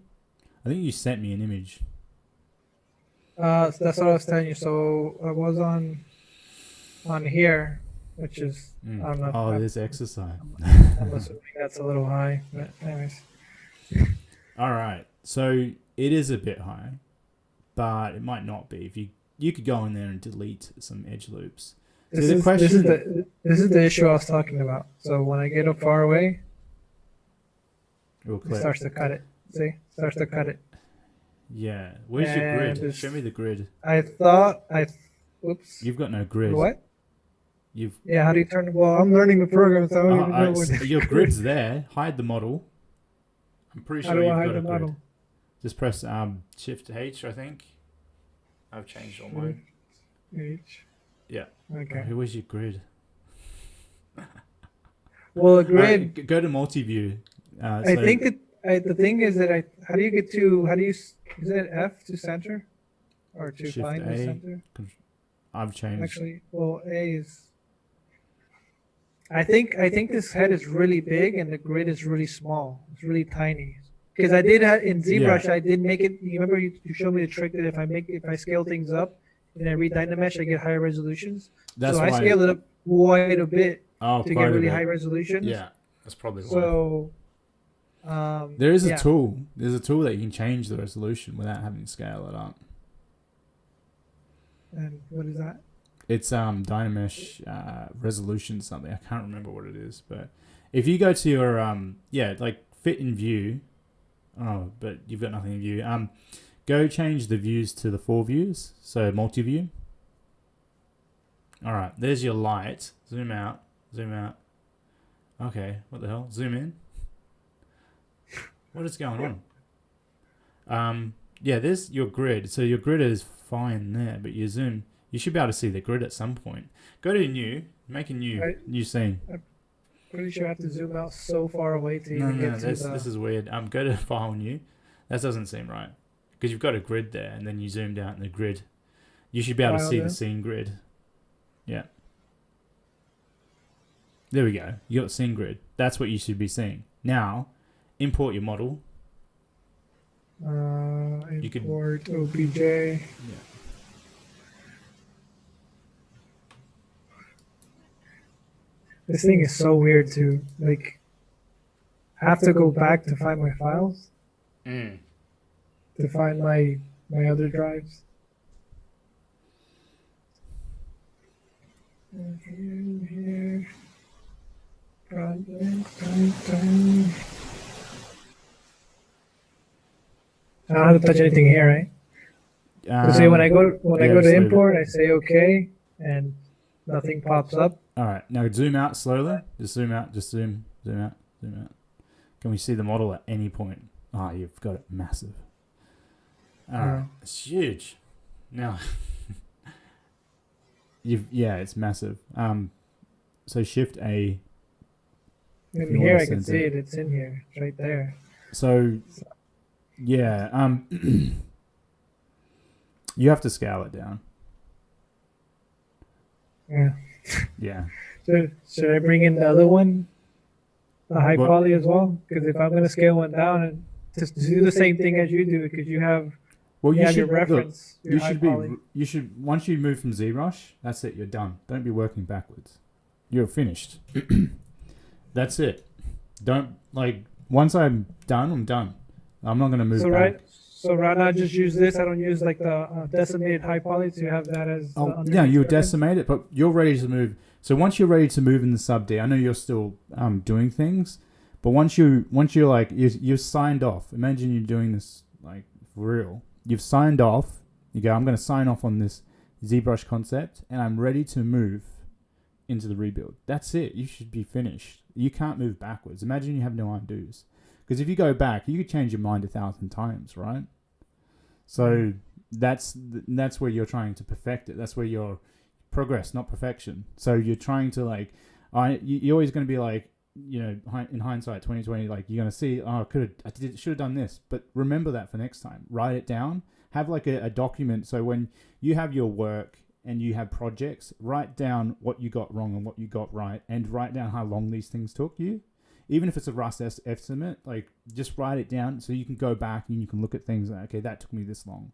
[SPEAKER 1] I think you sent me an image.
[SPEAKER 2] So that's what I was telling you. So I was on here, which is I don't know.
[SPEAKER 1] Oh, there's exercise.
[SPEAKER 2] I'm assuming that's a little high, but anyways.
[SPEAKER 1] All right, so it is a bit high, but it might not be. If you could go in there and delete some edge loops.
[SPEAKER 2] This is the issue I was talking about. So when I get up far away, it starts to cut it. See, starts to cut it.
[SPEAKER 1] Yeah. Where's your grid? Show me the grid.
[SPEAKER 2] Oops.
[SPEAKER 1] You've got no grid.
[SPEAKER 2] What?
[SPEAKER 1] Yeah.
[SPEAKER 2] How do you turn? Well, I'm learning the program, so I don't even know what.
[SPEAKER 1] Your grid's there. Hide the model. I'm pretty sure you've got a grid.
[SPEAKER 2] Model?
[SPEAKER 1] Just press Shift H, I think. I've changed all mine.
[SPEAKER 2] H.
[SPEAKER 1] Yeah.
[SPEAKER 2] Okay.
[SPEAKER 1] Where's your grid?
[SPEAKER 2] Well, a grid.
[SPEAKER 1] Right, go to multi-view.
[SPEAKER 2] I think the thing is that is it F to center, or to
[SPEAKER 1] Shift
[SPEAKER 2] find the center?
[SPEAKER 1] I've changed.
[SPEAKER 2] Actually, well, A is. I think this head is really big and the grid is really small. It's really tiny. Because I did in ZBrush, I did make it. You remember you showed me the trick that if I scale things up and I read Dynamesh, I get higher resolutions. I scaled it up quite a bit to get really high resolutions.
[SPEAKER 1] Yeah, that's probably why.
[SPEAKER 2] So.
[SPEAKER 1] There is a tool. There's a tool that you can change the resolution without having to scale it up.
[SPEAKER 2] And what is that?
[SPEAKER 1] It's Dynamesh resolution something. I can't remember what it is, but if you go to your like fit in view, but you've got nothing in view. Go change the views to the 4 views, so multi-view. All right, there's your light. Zoom out. Okay, what the hell? Zoom in. What is going on? There's your grid. So your grid is fine there, but you zoom. You should be able to see the grid at some point. Go to new, make a new scene.
[SPEAKER 2] pretty sure I have to zoom out so far away to even get to
[SPEAKER 1] this
[SPEAKER 2] the.
[SPEAKER 1] is weird. Go to File New. That doesn't seem right because you've got a grid there, and then you zoomed out in the grid. You should be able to
[SPEAKER 2] File
[SPEAKER 1] see the
[SPEAKER 2] there.
[SPEAKER 1] scene grid. Yeah. There we go. You got the scene grid. That's what you should be seeing. Now, import your model. You could-
[SPEAKER 2] Import OBJ.
[SPEAKER 1] Yeah.
[SPEAKER 2] This thing is so weird too. Like, I have to go back to find my files,
[SPEAKER 1] Mm.
[SPEAKER 2] to find my other drives. Here. Project. I don't have to touch anything here, right? So say when I go to
[SPEAKER 1] yeah, just
[SPEAKER 2] to
[SPEAKER 1] leave it.
[SPEAKER 2] import, I say okay, and nothing pops up.
[SPEAKER 1] All right, now zoom out slowly. Just zoom out. Just zoom out. Zoom out. Can we see the model at any point? Ah, you've got it massive. All right, it's huge. Now, it's massive. So Shift A.
[SPEAKER 2] And
[SPEAKER 1] you
[SPEAKER 2] here
[SPEAKER 1] wanna
[SPEAKER 2] I can
[SPEAKER 1] sense
[SPEAKER 2] see
[SPEAKER 1] it.
[SPEAKER 2] it. It's in here. It's right there.
[SPEAKER 1] So, yeah, you have to scale it down.
[SPEAKER 2] Yeah.
[SPEAKER 1] Yeah.
[SPEAKER 2] So should I bring in the other one, the high
[SPEAKER 1] What?
[SPEAKER 2] poly as well? Because if I'm going to scale one down and just do the same thing as you do, because you have
[SPEAKER 1] Well,
[SPEAKER 2] you
[SPEAKER 1] you
[SPEAKER 2] have
[SPEAKER 1] should
[SPEAKER 2] your reference,
[SPEAKER 1] look.
[SPEAKER 2] your
[SPEAKER 1] You
[SPEAKER 2] high
[SPEAKER 1] should
[SPEAKER 2] poly.
[SPEAKER 1] be. You should once you move from ZBrush, that's it. You're done. Don't be working backwards. You're finished. That's it. Don't once I'm done. I'm done. I'm not gonna move back.
[SPEAKER 2] So right now, just use this. I don't use like the decimated high poly to have that as.
[SPEAKER 1] Oh,
[SPEAKER 2] the
[SPEAKER 1] yeah,
[SPEAKER 2] underneath
[SPEAKER 1] you
[SPEAKER 2] reference.
[SPEAKER 1] decimate it, but you're ready to move. So once you're ready to move in the sub D, I know you're still doing things, but once you're like you've signed off. Imagine you're doing this like for real. You've signed off. You go, I'm going to sign off on this ZBrush concept, and I'm ready to move into the rebuild. That's it. You should be finished. You can't move backwards. Imagine you have no undos. Because if you go back, you could change your mind 1,000 times, right? So that's where you're trying to perfect it. That's where you're progress, not perfection. So you're trying to you're always going to be like, in hindsight, 2020, like you're going to see, should have done this. But remember that for next time. Write it down. Have like a document. So when you have your work and you have projects, write down what you got wrong and what you got right, and write down how long these things took you. Even if it's a rough estimate, just write it down so you can go back and you can look at things like, okay, that took me this long.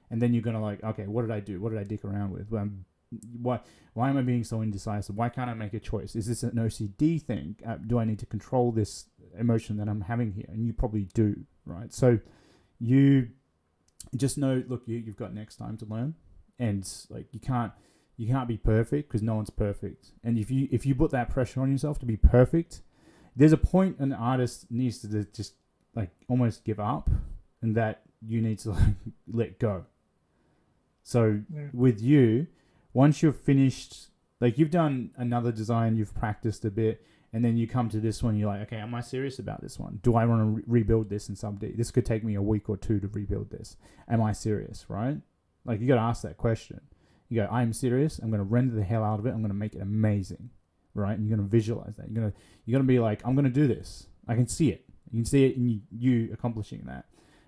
[SPEAKER 1] And then you're going to okay, what did I do? What did I dick around with? Why am I being so indecisive? Why can't I make a choice? Is this an OCD thing? Do I need to control this emotion that I'm having here? And you probably do, right? So you just know, look, you've got next time to learn, and you can't be perfect because no one's perfect. And if you put that pressure on yourself to be perfect, there's a point an artist needs to just almost give up, and that you need to let go. So with you, once you've finished, you've done another design, you've practiced a bit, and then you come to this one, you're like, okay, am I serious about this one? Do I want to rebuild this in sub D? This could take me a week or two to rebuild this. Am I serious, right? You got to ask that question. You go, I'm serious. I'm going to render the hell out of it. I'm going to make it amazing, right? And you're going to visualize that. You're going to be like, I'm going to do this. I can see it. You can see it in you accomplishing that.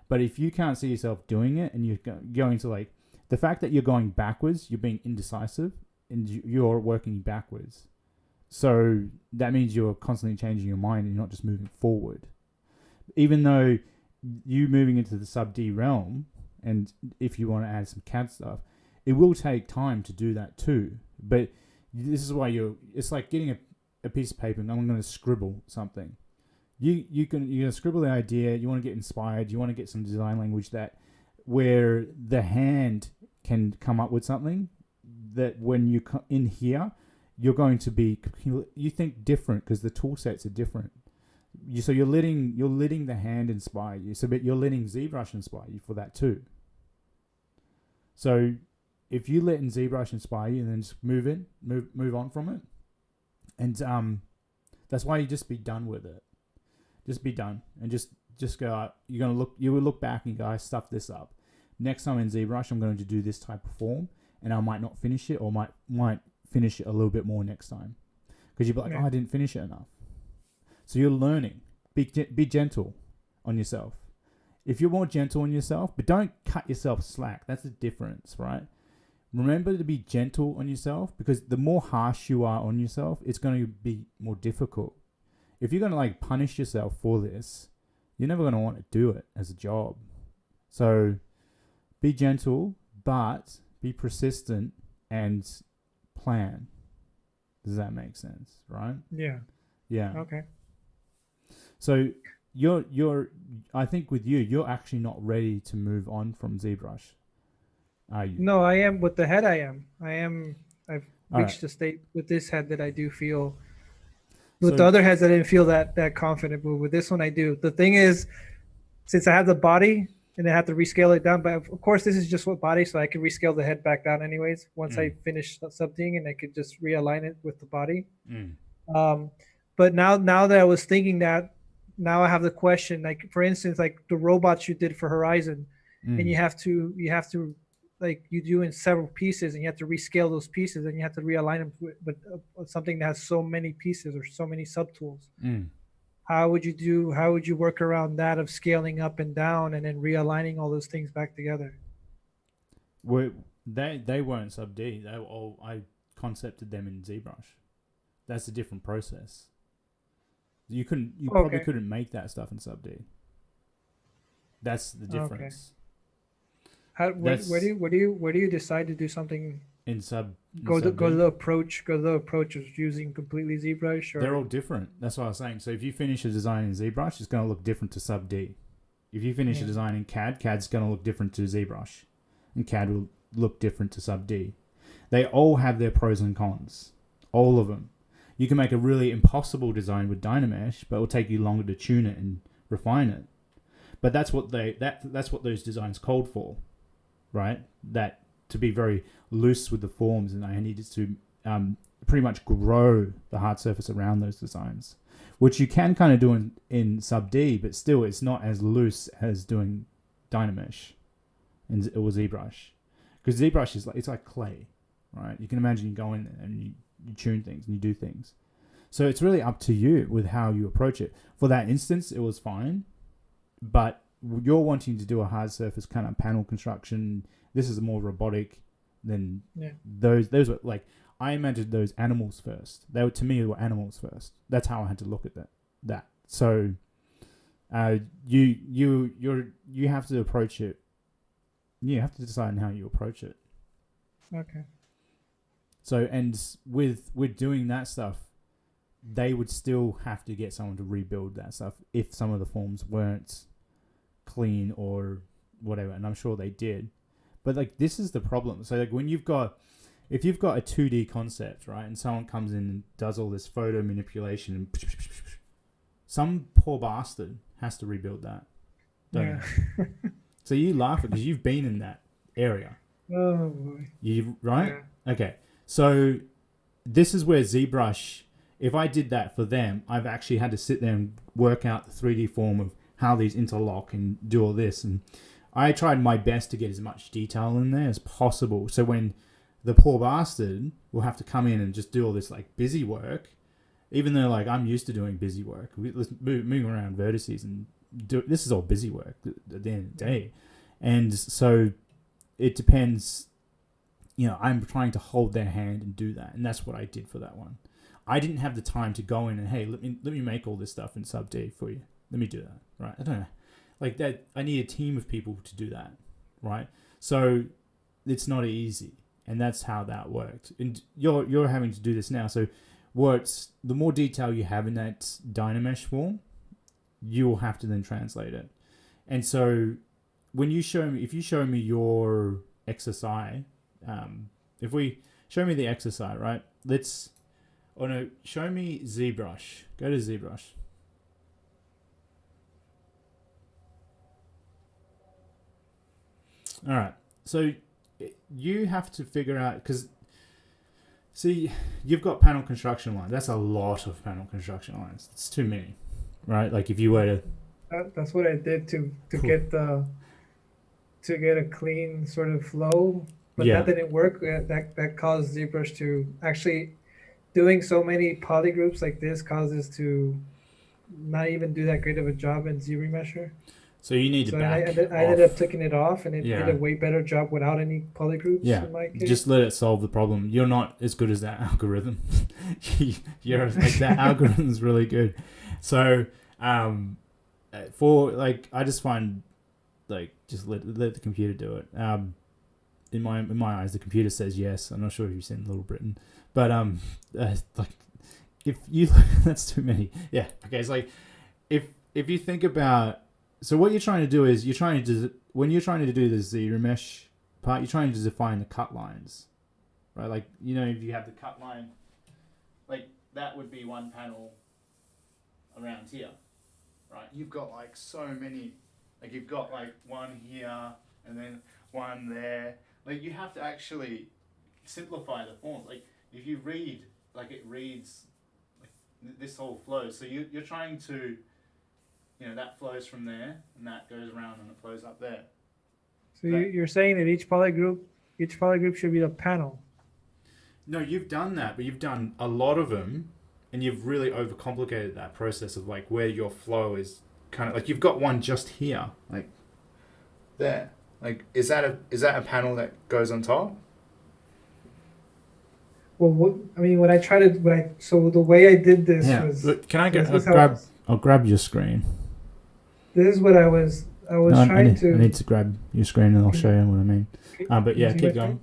[SPEAKER 1] But if you can't see yourself doing it, and you're going to the fact that you're going backwards, you're being indecisive, and you're working backwards. So that means you're constantly changing your mind and you're not just moving forward. Even though you moving into the sub D realm, and if you want to add some CAD stuff, it will take time to do that too. But this is why it's like getting a piece of paper and I'm going to scribble something. You're going to scribble the idea, you want to get inspired, you want to get some design language where the hand can come up with something that when you in here, you're going to be, you think different because the tool sets are different. So you're letting the hand inspire you. So but you're letting ZBrush inspire you for that too. So if you let ZBrush inspire you and then just move on from it, and that's why you just be done with it. Just be done and just go out. You will look back and go, I stuffed this up. Next time in ZBrush, I'm going to do this type of form, and I might not finish it, or might finish it a little bit more next time, because you'll be like, oh, I didn't finish it enough. So you're learning. Be gentle on yourself. If you're more gentle on yourself, but don't cut yourself slack. That's the difference, right? Remember to be gentle on yourself, because the more harsh you are on yourself, it's going to be more difficult. If you're going to like punish yourself for this, you're never going to want to do it as a job. So be gentle, but be persistent and plan. Does that make sense, right?
[SPEAKER 2] Yeah.
[SPEAKER 1] Yeah.
[SPEAKER 2] Okay.
[SPEAKER 1] So you're I think with you're actually not ready to move on from ZBrush, are you?
[SPEAKER 2] No, I am with the head. I am. I am. I've
[SPEAKER 1] All right.
[SPEAKER 2] reached a state with this head that I do feel. With the
[SPEAKER 1] So
[SPEAKER 2] other heads, I didn't feel that confident, but with this one, I do. The thing is, since I have the body and I have to rescale it down, but of course, this is just what body, so I can rescale the head back down anyways. Once I
[SPEAKER 1] mm,
[SPEAKER 2] finish something, and I could just realign it with the body.
[SPEAKER 1] mm,
[SPEAKER 2] Um, but now that I was thinking that, now I have the question. Like for instance, like the robots you did for Horizon, and
[SPEAKER 1] mm,
[SPEAKER 2] you have to like you do in several pieces, and you have to rescale those pieces, and you have to realign them with something that has so many pieces or so many subtools.
[SPEAKER 1] mm.
[SPEAKER 2] How would you work around that of scaling up and down and then realigning all those things back together?
[SPEAKER 1] Were they weren't sub D. They were all I concepted them in ZBrush. That's a different process. You probably
[SPEAKER 2] Okay.
[SPEAKER 1] couldn't make that stuff in sub D. That's the
[SPEAKER 2] Okay.
[SPEAKER 1] difference.
[SPEAKER 2] How
[SPEAKER 1] That's
[SPEAKER 2] where do you decide to do something?
[SPEAKER 1] in sub in
[SPEAKER 2] Go the
[SPEAKER 1] sub D.
[SPEAKER 2] go the approach of using completely ZBrush
[SPEAKER 1] They're all
[SPEAKER 2] or
[SPEAKER 1] different. That's what I was saying. So if you finish a design in ZBrush, it's going to look different to sub D. If you finish a
[SPEAKER 2] yeah.
[SPEAKER 1] design in CAD, CAD's going to look different to ZBrush, and CAD will look different to sub D. They all have their pros and cons. All of them. You can make a really impossible design with Dynamesh, but it will take you longer to tune it and refine it. But that's what that's what those designs called for, right? That to be very loose with the forms, and I needed to pretty much grow the hard surface around those designs, which you can kind of do in sub D, but still it's not as loose as doing Dynamesh or ZBrush, because ZBrush is like it's like clay, right? You can imagine you go in there and you tune things and you do things. So it's really up to you with how you approach it. For that instance, it was fine, but you're wanting to do a hard surface kind of panel construction. This is more robotic than
[SPEAKER 2] Yeah.
[SPEAKER 1] those were like I imagined those animals first. They were to me were animals first. That's how I had to look at that. So you have to approach it. You have to decide on how you approach it.
[SPEAKER 2] Okay.
[SPEAKER 1] So and with doing that stuff, they would still have to get someone to rebuild that stuff if some of the forms weren't clean or whatever, and I'm sure they did. But like this is the problem. So like if you've got a 2D concept, right, and someone comes in and does all this photo manipulation and some poor bastard has to rebuild that. Don't
[SPEAKER 2] Yeah.
[SPEAKER 1] So you laugh because you've been in that area.
[SPEAKER 2] Oh boy.
[SPEAKER 1] You right?
[SPEAKER 2] Yeah.
[SPEAKER 1] Okay. So this is where ZBrush, if I did that for them, I've actually had to sit there and work out the 3D form of how these interlock and do all this. And I tried my best to get as much detail in there as possible. So when the poor bastard will have to come in and just do all this like busy work, even though like I'm used to doing busy work, moving around vertices and this is all busy work at the end of the day. And so it depends, I'm trying to hold their hand and do that. And that's what I did for that one. I didn't have the time to go in and, hey, let me make all this stuff in sub D for you. Let me do that, right? I don't know. Like that, I need a team of people to do that, right? So it's not easy, and that's how that worked. And you're having to do this now. So the more detail you have in that Dynamesh form, you will have to then translate it. And so if you show me your XSI, if we show me the XSI, right? Show me ZBrush. Go to ZBrush. All right. So you have to figure out, because see, you've got panel construction lines. That's a lot of panel construction lines. It's too many, right? Like if you were to
[SPEAKER 2] That's what I did to get a clean sort of flow, but
[SPEAKER 1] yeah,
[SPEAKER 2] that didn't work. That caused ZBrush to actually doing so many polygroups like this causes to not even do that great of a job in ZRemesher.
[SPEAKER 1] So you need to
[SPEAKER 2] So
[SPEAKER 1] back
[SPEAKER 2] I ended up
[SPEAKER 1] off.
[SPEAKER 2] taking it off, and it did a way better job without any polygroups in my case.
[SPEAKER 1] Just let it solve the problem. You're not as good as that algorithm. You're like that algorithm's really good. So for like I just find like just let the computer do it. In my eyes, the computer says yes. I'm not sure if you've seen Little Britain, but like if you that's too many. Yeah. Okay. It's like if you think about, so what you're trying to do is when you're trying to do the remesh part, you're trying to define the cut lines, right? Like, you know, if you have the cut line, like that would be one panel around here, right? You've got like so many, like you've got like one here and then one there. Like you have to actually simplify the font. Like if you read, like it reads, like this whole flows. So you're trying to, you know, that flows from there and that goes around and it flows up there.
[SPEAKER 2] So you're saying that each polygroup should be a panel.
[SPEAKER 1] No, you've done that, but you've done a lot of them, and you've really overcomplicated that process of like where your flow is kind of like you've got one just here, like there. Like is that a panel that goes on top?
[SPEAKER 2] Well, so the way I did this was.
[SPEAKER 1] Look, can I get I'll grab your screen.
[SPEAKER 2] This is what I was trying to.
[SPEAKER 1] I need to grab your screen and I'll show you what I mean. But yeah, keep going.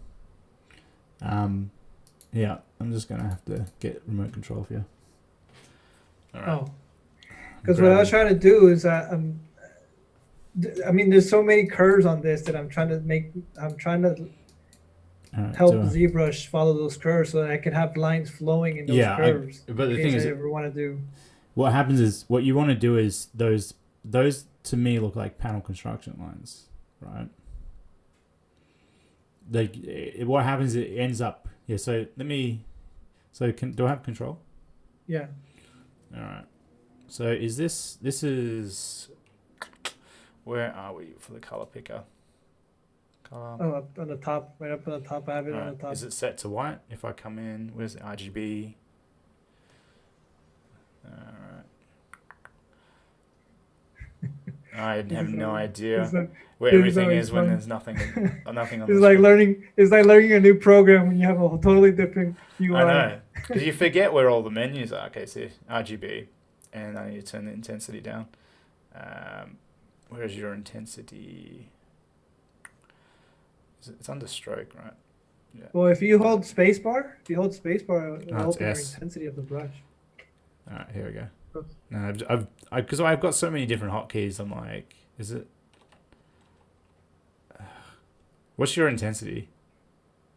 [SPEAKER 1] Yeah, I'm just gonna have to get remote control for you. All right.
[SPEAKER 2] Oh, because what I was trying to do is I mean, there's so many curves on this that I'm trying to help ZBrush follow those curves so that I can have lines flowing in those curves.
[SPEAKER 1] But the thing is,
[SPEAKER 2] I ever want to do.
[SPEAKER 1] What happens is what you want to do is those to me look like panel construction lines, right? Like what happens, it ends up. Yeah, so do I have control?
[SPEAKER 2] Yeah.
[SPEAKER 1] All right. So this is, where are we for the color picker? Color.
[SPEAKER 2] Oh, up on the top, right up on the top. I have it on the top.
[SPEAKER 1] Is it set to white? If I come in, where's the RGB? All right. I have no idea where everything is when there's nothing on the screen.
[SPEAKER 2] It's like learning a new program when you have a totally different UI.
[SPEAKER 1] I know, because you forget where all the menus are. Okay, so RGB, and I need to turn the intensity down. Where's your intensity? It's under stroke, right? Yeah.
[SPEAKER 2] Well, if you hold spacebar, it'll open the intensity of the brush.
[SPEAKER 1] All right, here we go. No, because I've got so many different hotkeys. I'm like, is it? What's your intensity?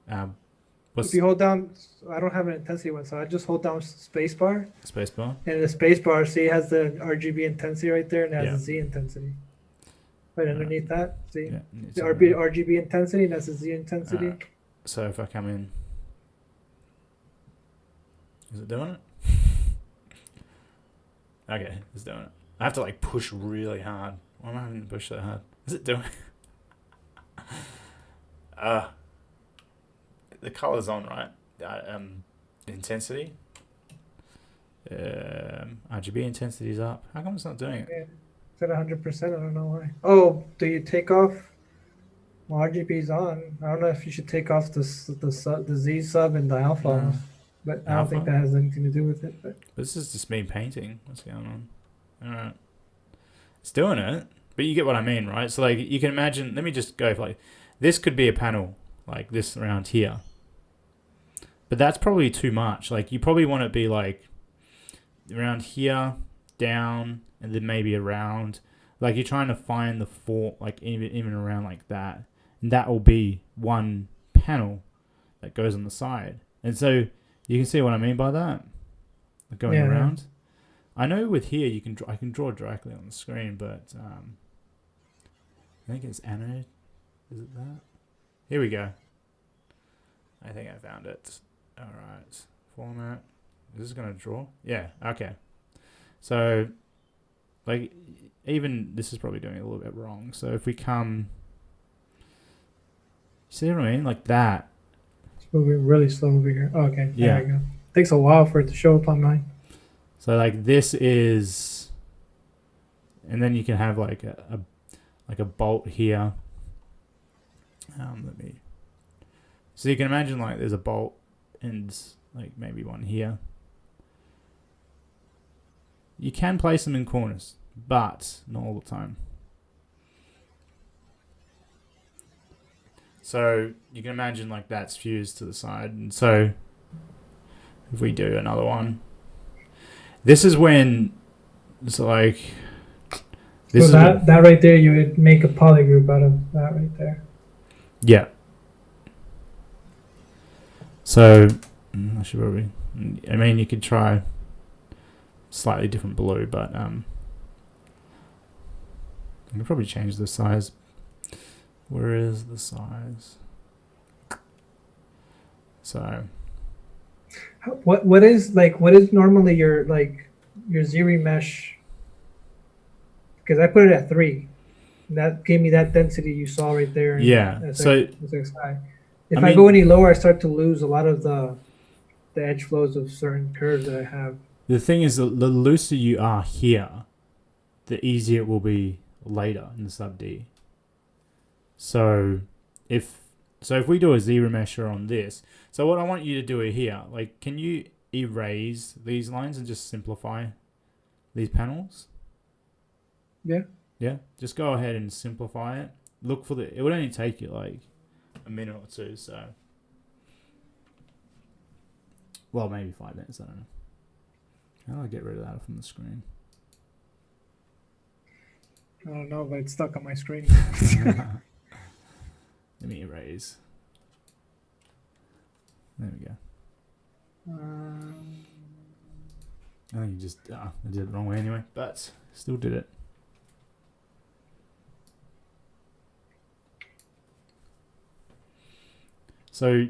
[SPEAKER 2] If you hold down, I don't have an intensity one, so I just hold down spacebar.
[SPEAKER 1] Spacebar.
[SPEAKER 2] And the spacebar, see, it has the RGB intensity right there, and it has the Z intensity. Right underneath that, see, the RGB intensity, and that's the Z intensity.
[SPEAKER 1] So if I come in, is it doing it? Okay, it's doing it. I have to like push really hard. Why am I having to push so hard? Is it doing it? The color's on, right? Intensity. RGB intensity is up. How come it's not doing it?
[SPEAKER 2] Yeah. It's at 100%. I don't know why. Oh, do you take off? Well, RGB's on. I don't know if you should take off the Z sub and the alpha. But I don't think that has anything to do with it. But
[SPEAKER 1] this is just me painting. What's going on? All right. It's doing it, but you get what I mean, right? So like you can imagine, let me just go for like, this could be a panel like this around here. But that's probably too much. Like you probably want it to be like around here, down, and then maybe around. Like you're trying to find the form, like even around like that. And that will be one panel that goes on the side. And so you can see what I mean by that? Like going around. I know with here I can draw directly on the screen, but I think it's anode. Is it that? Here we go. I think I found it. All right. Format. Is this going to draw? Yeah. Okay. So, like, even this is probably doing it a little bit wrong. So if we come, see what I mean? Like that.
[SPEAKER 2] It's moving really slow over here. Oh, okay. There we go. Takes a while for it to show up on mine.
[SPEAKER 1] So like this is And then you can have like a bolt here. So you can imagine like there's a bolt and like maybe one here. You can place them in corners, but not all the time. So you can imagine like that's fused to the side. And so if we do another one, this is when it's like...
[SPEAKER 2] So that right there, you would make a polygroup out of that right there.
[SPEAKER 1] Yeah. So I should probably... I mean, you could try slightly different blue, but I could probably change the size. Where is the size? So
[SPEAKER 2] what is normally your Z mesh? Because I put it at 3. That gave me that density you saw right there.
[SPEAKER 1] Yeah. So
[SPEAKER 2] if I go any lower, I start to lose a lot of the edge flows of certain curves that I have.
[SPEAKER 1] The thing is, the looser you are here, the easier it will be later in the sub D. So if we do a Z remesher on this, so what I want you to do here, like, can you erase these lines and just simplify these panels?
[SPEAKER 2] Yeah.
[SPEAKER 1] Yeah. Just go ahead and simplify it. Look for it would only take you like a minute or two. So, well, maybe 5 minutes. I don't know. How do I get rid of that from the screen?
[SPEAKER 2] I don't know, but it's stuck on my screen.
[SPEAKER 1] Let me erase. There we go. I think you just... I did it the wrong way anyway, but still did it. So,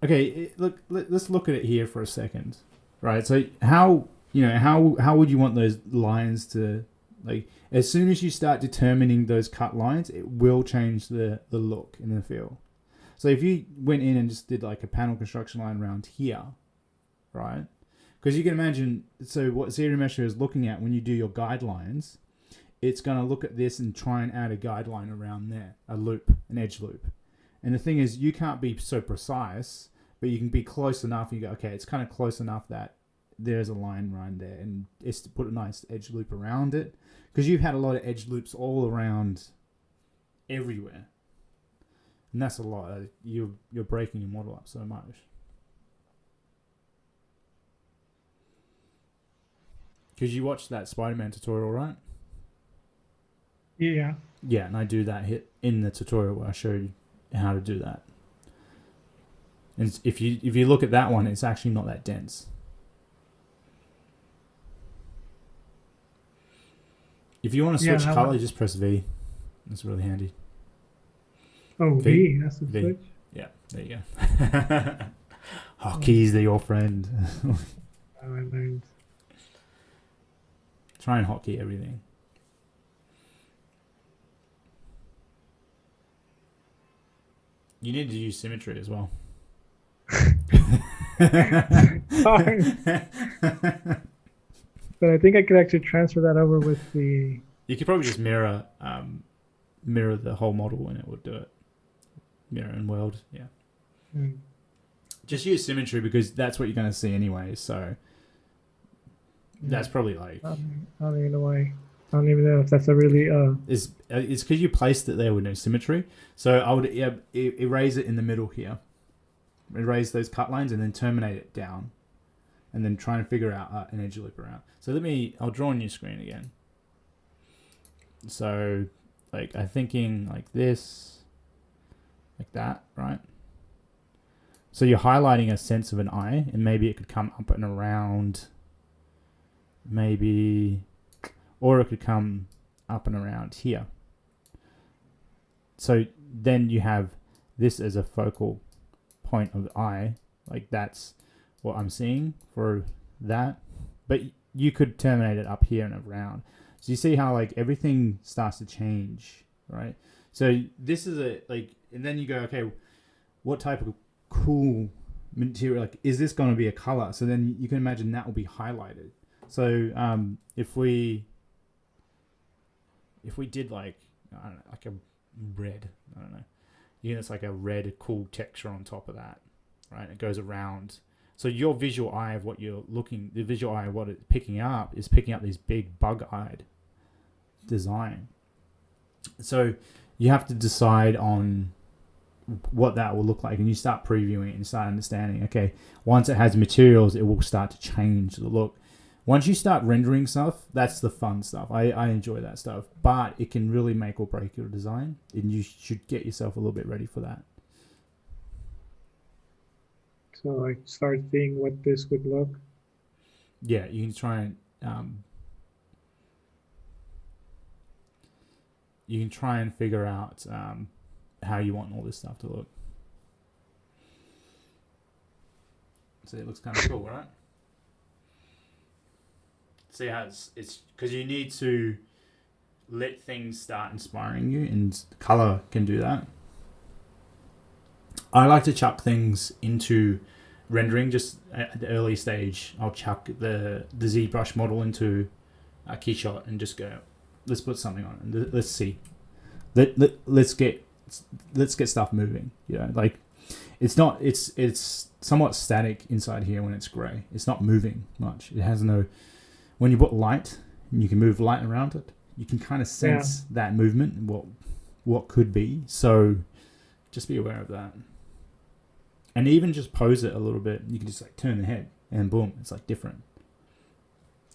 [SPEAKER 1] okay, let's look at it here for a second. Right, so how would you want those lines to... Like, as soon as you start determining those cut lines, it will change the look and the feel. So if you went in and just did like a panel construction line around here, right? Because you can imagine, so what ZRemesher is looking at when you do your guidelines, it's going to look at this and try and add a guideline around there, a loop, an edge loop. And the thing is, you can't be so precise, but you can be close enough. And you go, okay, it's kind of close enough that there's a line right there, and it's to put a nice edge loop around it. Because you've had a lot of edge loops all around everywhere. And that's a lot. You're breaking your model up so much. Because you watched that Spider-Man tutorial, right?
[SPEAKER 2] Yeah.
[SPEAKER 1] Yeah, and I do that hit in the tutorial where I show you how to do that. And if you look at that one, it's actually not that dense. If you want to switch color, just press V. That's really handy.
[SPEAKER 2] Oh, V. That's the switch.
[SPEAKER 1] Yeah, there you go. Hockey's your friend.
[SPEAKER 2] I learned.
[SPEAKER 1] Try and hotkey everything. You need to use symmetry as well.
[SPEAKER 2] Sorry. But I think I could actually transfer that over with the...
[SPEAKER 1] You could probably just mirror the whole model and it would do it. Mirror and world, yeah. Just use symmetry because that's what you're going to see anyway, so that's probably like...
[SPEAKER 2] I don't even know why. I don't even know if that's a really...
[SPEAKER 1] It's because you placed it there with no symmetry. So I would erase it in the middle here. Erase those cut lines and then terminate it down. And then try and figure out an edge loop around. So I'll draw a new screen again. So, like, I'm thinking like this, like that, right? So you're highlighting a sense of an eye, and maybe it could come up and around, or it could come up and around here. So then you have this as a focal point of the eye, like that's what I'm seeing for that, but you could terminate it up here and around. So you see how like everything starts to change, right? So this is and then you go, okay, what type of cool material, like, is this going to be a color? So then you can imagine that will be highlighted. So if we if we did like, I don't know, like a red, I don't know, it's like a red cool texture on top of that, right? It goes around. So your visual eye of what you're looking, the visual eye of what it's picking up is picking up this big bug-eyed design. So you have to decide on what that will look like, and you start previewing it and start understanding, okay, once it has materials, it will start to change the look. Once you start rendering stuff, that's the fun stuff. I enjoy that stuff, but it can really make or break your design, and you should get yourself a little bit ready for that.
[SPEAKER 3] So I start seeing what this would look.
[SPEAKER 1] Yeah, you can try and figure out how you want all this stuff to look. So it looks kind of cool, right? See how it's because you need to let things start inspiring you, and color can do that. I like to chuck things into rendering just at the early stage. I'll chuck the ZBrush model into a Keyshot and just go, let's put something on it. Let's see. Let's get stuff moving. You know, like it's somewhat static inside here when it's gray. It's not moving much. It has no. When you put light and you can move light around it, you can kind of sense that movement and what could be. So just be aware of that. And even just pose it a little bit. You can just like turn the head and boom, it's like different.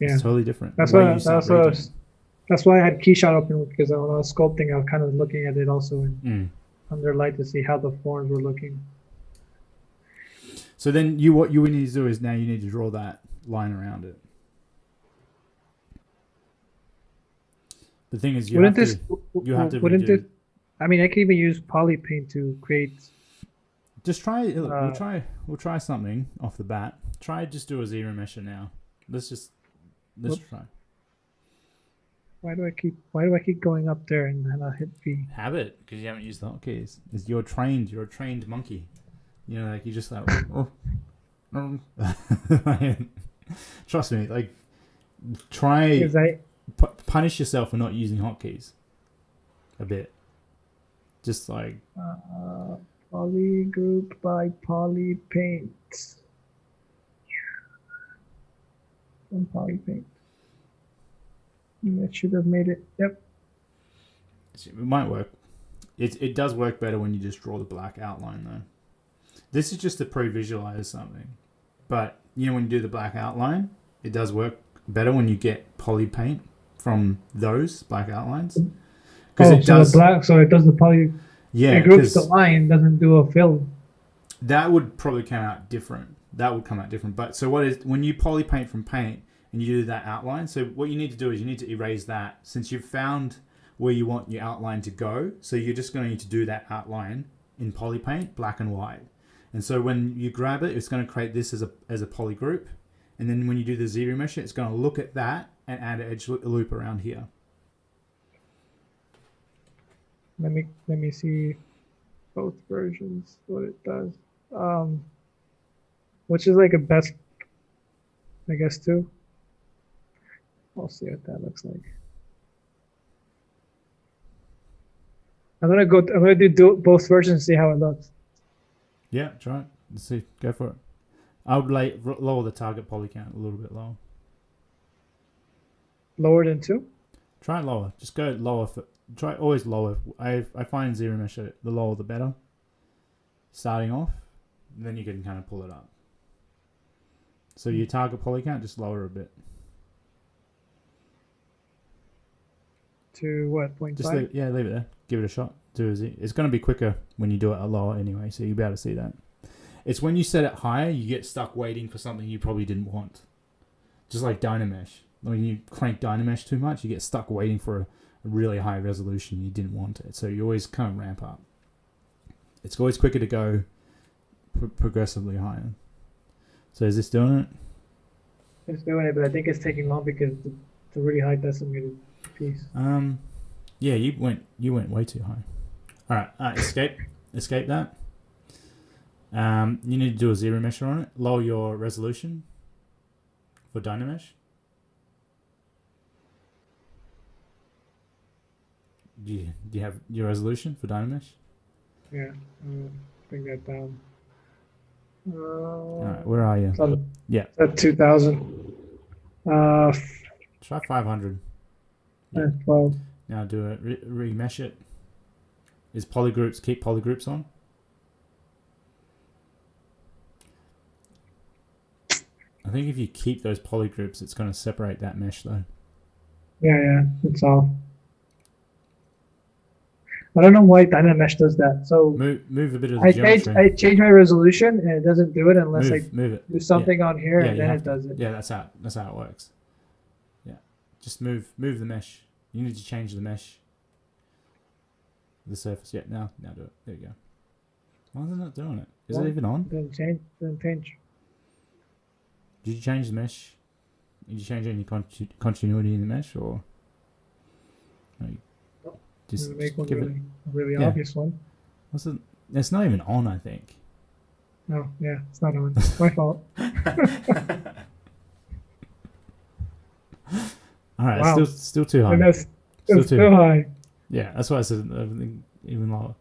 [SPEAKER 1] Yeah. It's totally different.
[SPEAKER 3] That's why I had Keyshot open, because when I was sculpting, I was kind of looking at it also under light to see how the forms were looking.
[SPEAKER 1] So then what you need to do is now you need to draw that line around it. The thing is, you have to redo.
[SPEAKER 3] I mean, I can even use poly paint to create.
[SPEAKER 1] Just try. We'll try something off the bat. Just do a zero mesher now. Let's try.
[SPEAKER 3] Why do I keep going up there and then I hit V?
[SPEAKER 1] Habit, because you haven't used the hotkeys. You're a trained monkey. You know, like you just like. Trust me, like try. Punish yourself for not using hotkeys a bit. Just like
[SPEAKER 3] poly group by poly paint. From poly paint. That should have made it. Yep.
[SPEAKER 1] It might work. It does work better when you just draw the black outline though. This is just to pre-visualize something. But you know, when you do the black outline, it does work better when you get poly paint from those black outlines, because it does
[SPEAKER 3] the poly.
[SPEAKER 1] Yeah,
[SPEAKER 3] it groups the line, doesn't do a fill.
[SPEAKER 1] That would probably come out different. But so when you poly paint from paint and you do that outline, so what you need to do is you need to erase that, since you've found where you want your outline to go. So you're just going to need to do that outline in poly paint, black and white. And so when you grab it, it's going to create this as a poly group. And then when you do the zero mesh, it's going to look at that and add an edge loop around here.
[SPEAKER 3] Let me see both versions, what it does. Which is like a best, I guess, too. I'll see what that looks like. I'm gonna do both versions and see how it looks.
[SPEAKER 1] Yeah, try it. Let's see. Go for it. I would lower the target poly count a little bit lower.
[SPEAKER 3] Lower than 2?
[SPEAKER 1] Try it lower. Just go lower. Try always lower. I find zero mesh, the lower the better. Starting off, then you can kind of pull it up. So your target poly count, just lower a bit.
[SPEAKER 3] To what, 0.5?
[SPEAKER 1] Just leave it there. Give it a shot. It's going to be quicker when you do it a lower anyway, so you'll be able to see that. It's when you set it higher, you get stuck waiting for something you probably didn't want. Just like Dynamesh. When you crank Dynamesh too much, you get stuck waiting for a really high resolution. You didn't want it. So you always kind of ramp up. It's always quicker to go progressively higher. So is this doing it?
[SPEAKER 3] It's doing it, but I think it's taking long because it's a really high decimated piece.
[SPEAKER 1] Yeah, you went way too high. All right, escape that. You need to do a zero mesher on it. Lower your resolution for Dynamesh. Do you have your resolution for Dynamesh?
[SPEAKER 3] Yeah. Bring that down.
[SPEAKER 1] All right, where are you? Yeah.
[SPEAKER 3] At 2000.
[SPEAKER 1] Try 500. Yeah.
[SPEAKER 3] 12.
[SPEAKER 1] Now do it. Remesh it. Is polygroups, keep polygroups on? I think if you keep those polygroups, it's going to separate that mesh though.
[SPEAKER 3] Yeah, it's off. I don't know why Dynamesh does that. So
[SPEAKER 1] move a bit of the geometry.
[SPEAKER 3] I change my resolution and it doesn't do it unless
[SPEAKER 1] move it.
[SPEAKER 3] do something on here and then it does it.
[SPEAKER 1] Yeah, that's how it works. Yeah, just move the mesh. You need to change the mesh. The surface. Yeah, now do it. There you go. Why is it not doing it? Is it even on?
[SPEAKER 3] Doesn't change.
[SPEAKER 1] Did you change the mesh? Did you change any continuity in the mesh or? No, just
[SPEAKER 3] make one
[SPEAKER 1] give
[SPEAKER 3] really obvious one.
[SPEAKER 1] What's it? It's not even on, I think.
[SPEAKER 3] No, yeah, it's not on. It's my fault.
[SPEAKER 1] All right,
[SPEAKER 3] wow.
[SPEAKER 1] still too high.
[SPEAKER 3] And that's still high.
[SPEAKER 1] Yeah, that's why I said everything even lower.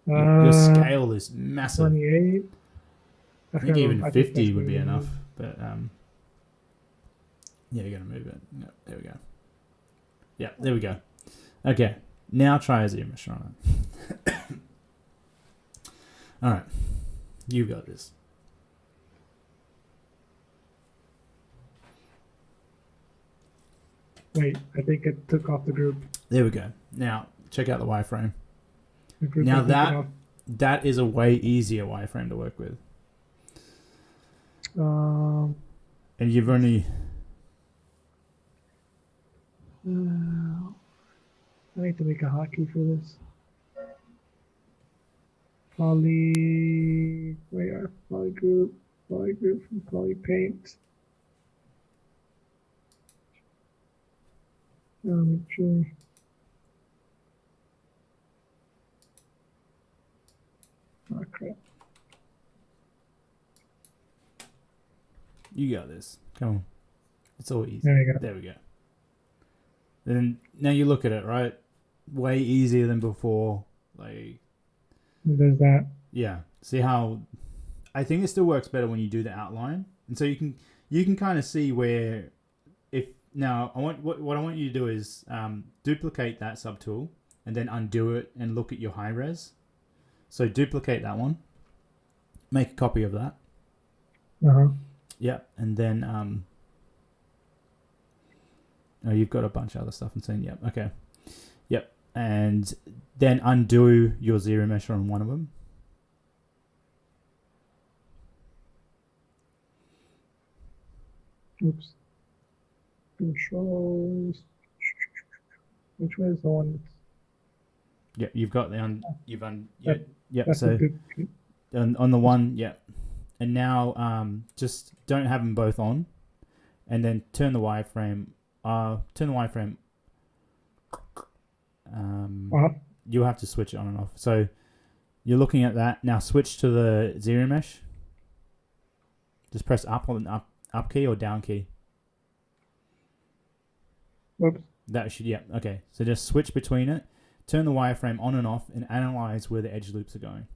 [SPEAKER 1] Your scale is massive.
[SPEAKER 3] 28.
[SPEAKER 1] I think even 50 would be enough, but yeah, you're gonna move it. No, there we go. Yeah, there we go. Okay, now try a zero mesh on it. All right, you got this.
[SPEAKER 3] Wait, I think it took off the group.
[SPEAKER 1] There we go. Now check out the wireframe. Now that is a way easier wireframe to work with. And you've only.
[SPEAKER 3] I need to make a hotkey for this. Polygroup from polypaint. Geometry. Oh crap.
[SPEAKER 1] You got this. Come on. It's all easy.
[SPEAKER 3] There you go.
[SPEAKER 1] There we go. Then now you look at it, right? Way easier than before. Like,
[SPEAKER 3] there's that.
[SPEAKER 1] Yeah. See how I think it still works better when you do the outline. And so you can kind of see where what I want you to do is duplicate that subtool and then undo it and look at your high res. So duplicate that one. Make a copy of that.
[SPEAKER 3] Uh-huh.
[SPEAKER 1] Yeah, and then you've got a bunch of other stuff I'm saying. Yep, okay. Yep. And then undo your zero mesh on one of them.
[SPEAKER 3] Oops. Controls. Which way is the one?
[SPEAKER 1] Yeah, you've got the
[SPEAKER 3] Yep.
[SPEAKER 1] So on the one, yeah. And now just don't have them both on, and then turn the wireframe. You'll have to switch it on and off. So you're looking at that now. Switch to the zero mesh. Just press up on the up key or down key.
[SPEAKER 3] Whoops.
[SPEAKER 1] That should okay. So just switch between it. Turn the wireframe on and off, and analyze where the edge loops are going.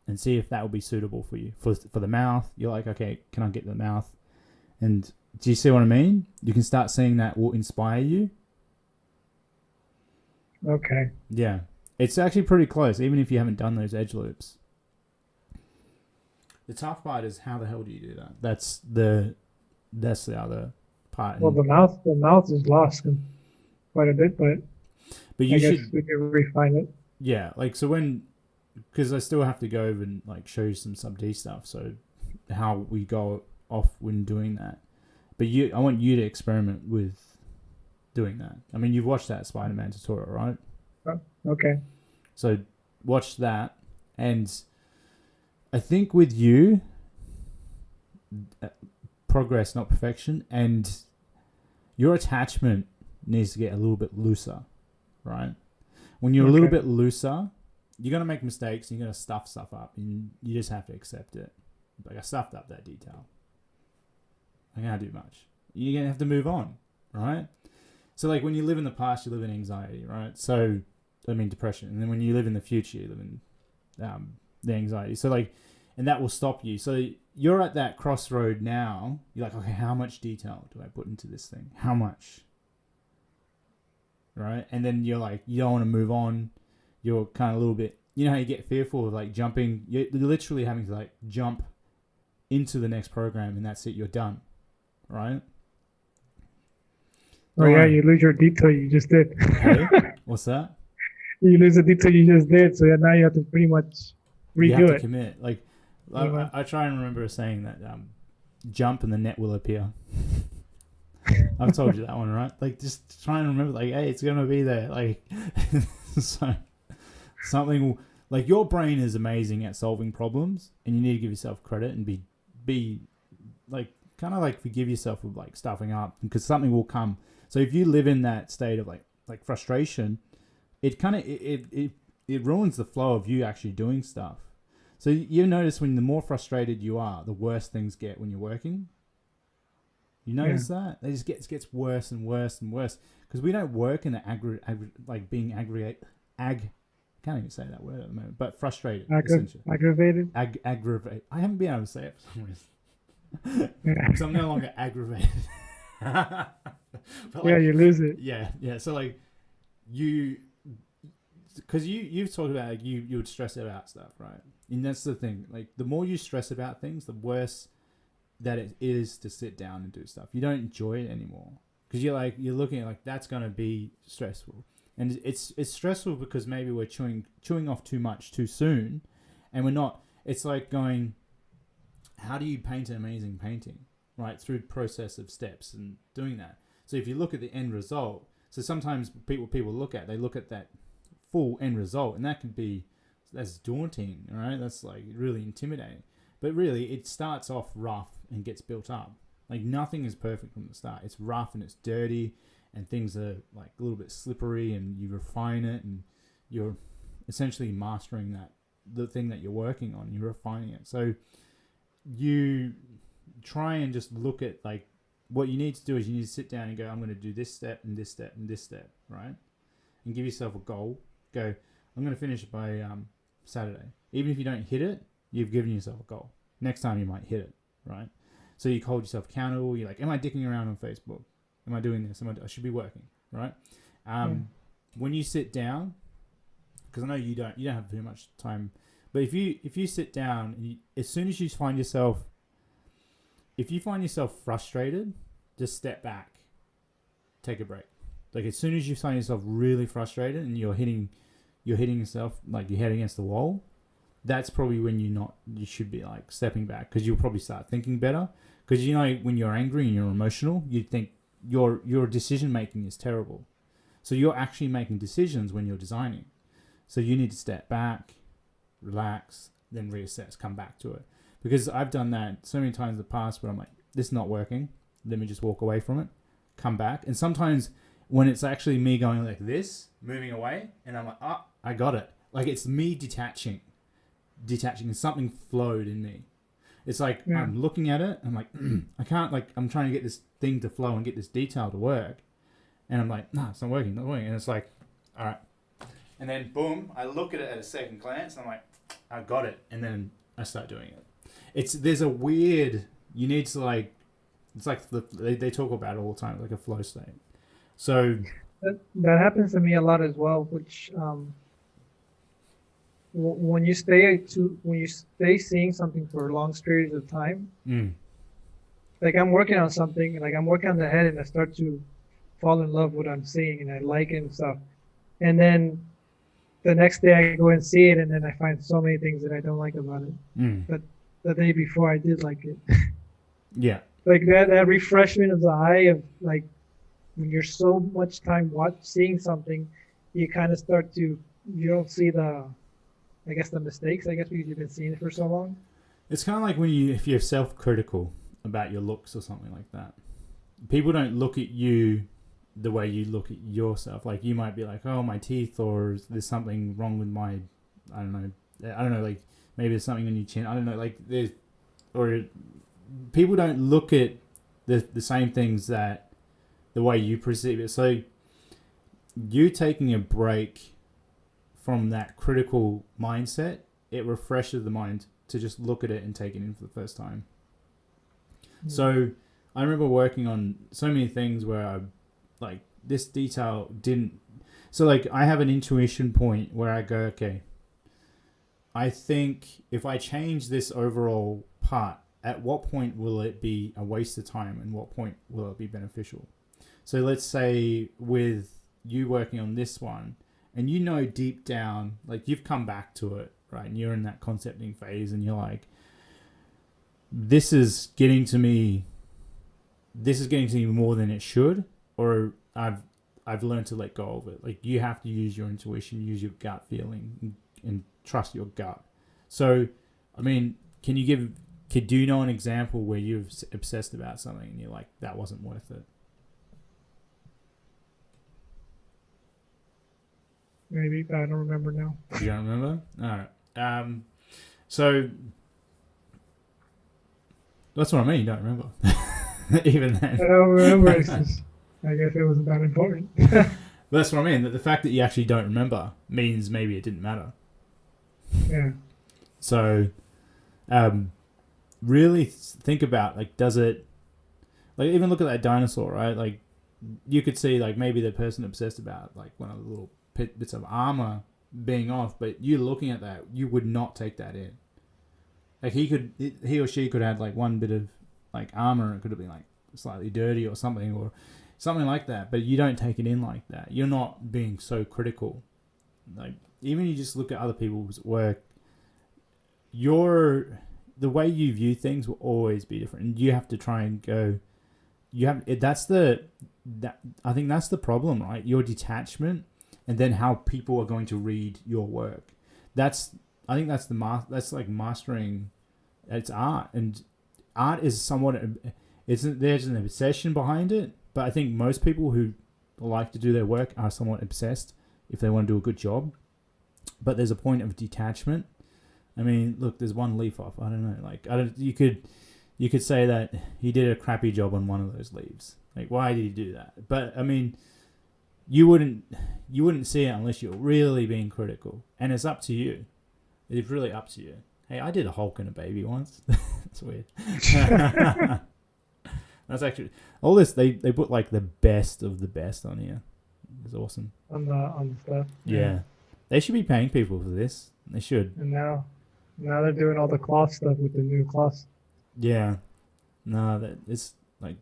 [SPEAKER 1] And see if that will be suitable for you. For the mouth, you're like, okay, can I get the mouth? And do you see what I mean? You can start seeing that will inspire you.
[SPEAKER 3] Okay.
[SPEAKER 1] Yeah. It's actually pretty close, even if you haven't done those edge loops. The tough part is how the hell do you do that? That's the other part.
[SPEAKER 3] Well, the mouth is lost in quite a bit, but
[SPEAKER 1] you
[SPEAKER 3] I guess we can refine it.
[SPEAKER 1] Yeah, like so because I still have to go over and like show you some sub D stuff, so how we go off when doing that. But I want you to experiment with doing that. I mean, you've watched that Spider-Man tutorial, right?
[SPEAKER 3] Okay.
[SPEAKER 1] So watch that, and I think with you, progress, not perfection, and your attachment needs to get a little bit looser, right? When you're a little bit looser, you're going to make mistakes, and you're going to stuff up, and you just have to accept it. Like, I stuffed up that detail. I can't do much. You're going to have to move on, right? So like when you live in the past, you live in anxiety, right? So I mean depression, and then when you live in the future, you live in the anxiety. So like, and that will stop you. So you're at that crossroad now. You're like, okay, how much detail do I put into this thing? How much? Right? And then you're like, you don't want to move on. You're kind of a little bit, you know how you get fearful of like jumping. You're literally having to like jump into the next program, and that's it. You're done. Right?
[SPEAKER 3] Oh yeah, you lose your detail you just did.
[SPEAKER 1] Hey, what's that?
[SPEAKER 3] You lose the detail you just did, so now you have to pretty much redo
[SPEAKER 1] you have to
[SPEAKER 3] it.
[SPEAKER 1] commit. Like, I try and remember saying that jump and the net will appear. I've told you that one, right? Like, just try and remember, like, hey, it's gonna be there. Like, so something will, like, your brain is amazing at solving problems, and you need to give yourself credit and be like, kind of like forgive yourself of like stuffing up, because something will come. So if you live in that state of like frustration, it kind of it ruins the flow of you actually doing stuff. So you notice when the more frustrated you are, the worse things get when you're working. You notice that? It just gets worse and worse and worse, because we don't work in the like being aggregate can't even say that word at the moment, but frustrated.
[SPEAKER 3] Aggravated.
[SPEAKER 1] Aggravate. I haven't been able to say it for some reason. Because I'm no longer aggravated. But like,
[SPEAKER 3] you lose it.
[SPEAKER 1] Yeah. So like because you've talked about like you would stress about stuff, right? And that's the thing. Like the more you stress about things, the worse that it is to sit down and do stuff. You don't enjoy it anymore, because you're looking at like that's gonna be stressful, and it's stressful because maybe we're chewing off too much too soon, and we're not. It's like going, how do you paint an amazing painting, right? Through the process of steps and doing that. So if you look at the end result, so sometimes people look at that full end result, and that's daunting, right? That's like really intimidating. But really, it starts off rough and gets built up. Like nothing is perfect from the start. It's rough and it's dirty, and things are like a little bit slippery, and you refine it, and you're essentially mastering the thing that you're working on. You're refining it. So you try and just look at like what you need to do is you need to sit down and go, I'm going to do this step and this step and this step, right? And give yourself a goal. Go, I'm going to finish it by Saturday. Even if you don't hit it, you've given yourself a goal. Next time you might hit it, right? So you hold yourself accountable. You're like, am I dicking around on Facebook? Am I doing this? I should be working, right? When you sit down, because I know you don't have too much time, but if you sit down, and as soon as you find yourself, if you find yourself frustrated, just step back, take a break. Like as soon as you find yourself really frustrated and you're hitting yourself, like your head against the wall, that's probably when you should be like stepping back, because you'll probably start thinking better. Because you know when you're angry and you're emotional, you think your decision making is terrible. So you're actually making decisions when you're designing. So you need to step back, relax, then reassess, come back to it. Because I've done that so many times in the past where I'm like, this is not working. Let me just walk away from it, come back. And sometimes when it's actually me going like this, moving away, and I'm like, oh, I got it. Like it's me detaching, and something flowed in me. It's like I'm looking at it, I'm like, I can't, like I'm trying to get this thing to flow and get this detail to work. And I'm like, no, it's not working. And it's like, all right. And then boom, I look at it at a second glance, and I'm like, I got it. And then I start doing it. There's a weird, you need to like, it's like they talk about it all the time, like a flow state. So
[SPEAKER 3] that happens to me a lot as well, which when you stay seeing something for long periods of time, like I'm working on something, like I'm working on the head, and I start to fall in love with what I'm seeing, and I like it and stuff, and then the next day I go and see it, and then I find so many things that I don't like about it. But the day before I did like it.
[SPEAKER 1] Yeah.
[SPEAKER 3] Like that refreshment of the eye of like when you're so much time seeing something, you kind of start to, you don't see the mistakes, because you've been seeing it for so long.
[SPEAKER 1] It's kind of like if you're self-critical about your looks or something like that. People don't look at you the way you look at yourself. Like you might be like, oh, my teeth, or there's something wrong with my, I don't know, like maybe there's something on your chin. I don't know, like or people don't look at the same things that the way you perceive it. So you taking a break from that critical mindset, it refreshes the mind to just look at it and take it in for the first time. So I remember working on so many things where I, like, this detail didn't. So, like, I have an intuition point where I go, okay, I think if I change this overall part, at what point will it be a waste of time and what point will it be beneficial? So let's say with you working on this one, and you know deep down, like, you've come back to it, right? And you're in that concepting phase and you're like, this is getting to me more than it should, or I've learned to let go of it. Like, you have to use your intuition, use your gut feeling, and trust your gut. So, I mean, do you know an example where you've obsessed about something and you're like, that wasn't worth it?
[SPEAKER 3] Maybe, but I don't remember now.
[SPEAKER 1] You don't remember? All right. So that's what I mean. You don't remember. Even then.
[SPEAKER 3] I don't remember. It's just, I guess it wasn't that important.
[SPEAKER 1] That's what I mean. That the fact that you actually don't remember means maybe it didn't matter.
[SPEAKER 3] Yeah.
[SPEAKER 1] So, really think about, like, does it, like, even look at that dinosaur, right? Like, you could see, like, maybe the person obsessed about, like, one of the little bits of armor being off, but you looking at that, you would not take that in. Like, he or she could have, like, one bit of, like, armor, and it could have been, like, slightly dirty or something like that, but you don't take it in like that. You're not being so critical. Like, even you just look at other people's work, the way you view things will always be different, and you have to try and go. I think that's the problem, right? Your detachment, and then how people are going to read your work. I think that's like mastering. It's art, and art is somewhat. There's an obsession behind it, but I think most people who like to do their work are somewhat obsessed if they want to do a good job. But there's a point of detachment. I mean, look, there's one leaf off. I don't know. Like, you could say that he did a crappy job on one of those leaves. Like, why did he do that? But I mean, you wouldn't see it unless you're really being critical, and it's up to you. It's really up to you. Hey, I did a Hulk and a baby once. That's weird. That's actually all this. They put, like, the best of the best on here. It's awesome.
[SPEAKER 3] On the stuff.
[SPEAKER 1] Yeah. They should be paying people for this. They should.
[SPEAKER 3] And now they're doing all the cloth stuff with the new cloth.
[SPEAKER 1] Yeah. No, it's like,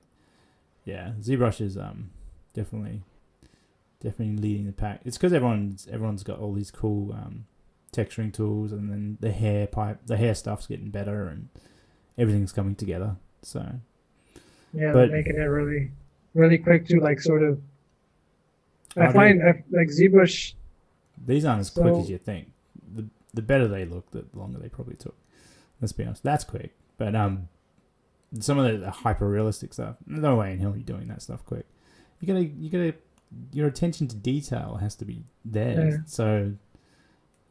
[SPEAKER 1] yeah, ZBrush is definitely leading the pack. It's because everyone's got all these cool texturing tools, and then the hair stuff's getting better, and everything's coming together. So
[SPEAKER 3] yeah, they're making it really, really quick too. Like, sort of. I find like ZBrush.
[SPEAKER 1] These aren't as quick as you think. The better they look, the longer they probably took. Let's be honest. That's quick, but some of the hyper realistic stuff, no way in hell you're doing that stuff quick. You gotta. Your attention to detail has to be there. Yeah. So,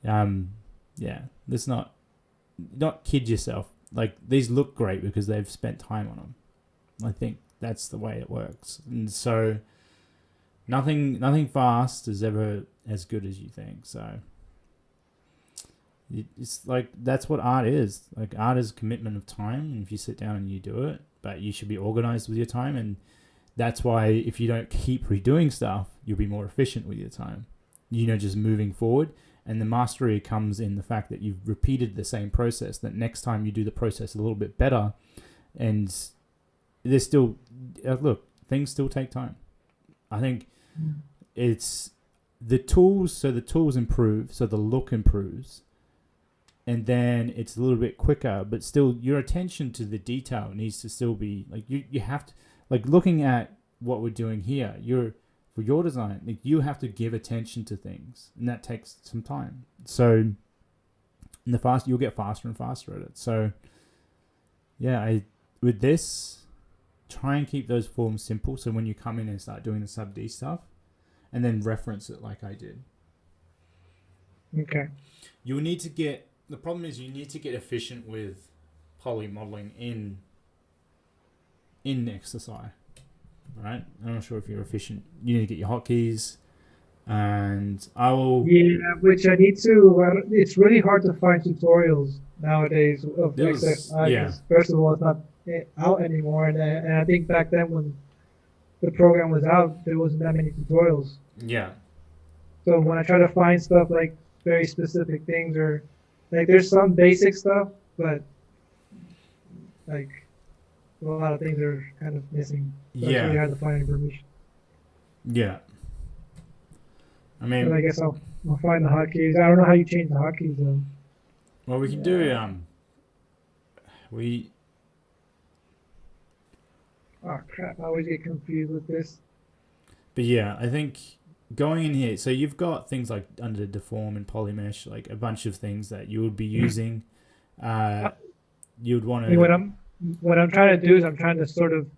[SPEAKER 1] yeah, let's not kid yourself. Like, these look great because they've spent time on them. I think that's the way it works. And so, nothing fast is ever as good as you think. So, it's like, that's what art is. Like, art is a commitment of time, and if you sit down and you do it, but you should be organized with your time, and that's why if you don't keep redoing stuff, you'll be more efficient with your time. Just moving forward. And the mastery comes in the fact that you've repeated the same process, that next time you do the process a little bit better. And there's still, things still take time. I think it's the tools, so the tools improve, so the look improves. And then it's a little bit quicker, but still your attention to the detail needs to still be, like, you have to, like, looking at what we're doing here, for your design, like, you have to give attention to things, and that takes some time. So, you'll get faster and faster at it. So, yeah, with this, try and keep those forms simple. So when you come in and start doing the sub D stuff, and then reference it like I did.
[SPEAKER 3] Okay.
[SPEAKER 1] The problem is you need to get efficient with poly modeling in XSI. right? I'm not sure if you're efficient. You need to get your hotkeys, and I will.
[SPEAKER 3] Yeah, which I need to. It's really hard to find tutorials nowadays of
[SPEAKER 1] There was,
[SPEAKER 3] XFI
[SPEAKER 1] yeah,
[SPEAKER 3] because first of all, it's not out anymore, and I think back then when the program was out, there wasn't that many tutorials.
[SPEAKER 1] yeah,
[SPEAKER 3] So when I try to find stuff like very specific things or like there's some basic stuff, but like a lot of things are kind of missing. So it's really
[SPEAKER 1] yeah,
[SPEAKER 3] hard to find information.
[SPEAKER 1] yeah. I
[SPEAKER 3] But
[SPEAKER 1] mean,
[SPEAKER 3] I guess I'll find the hotkeys. I don't know how you change the hotkeys though.
[SPEAKER 1] well, we can do we
[SPEAKER 3] Oh crap! I always get confused with this.
[SPEAKER 1] But yeah, I think going in here, so you've got things like under deform and polymesh, like a bunch of things that you would be using. You'd want
[SPEAKER 3] I mean,
[SPEAKER 1] to,
[SPEAKER 3] what I'm trying to do is I'm trying to sort of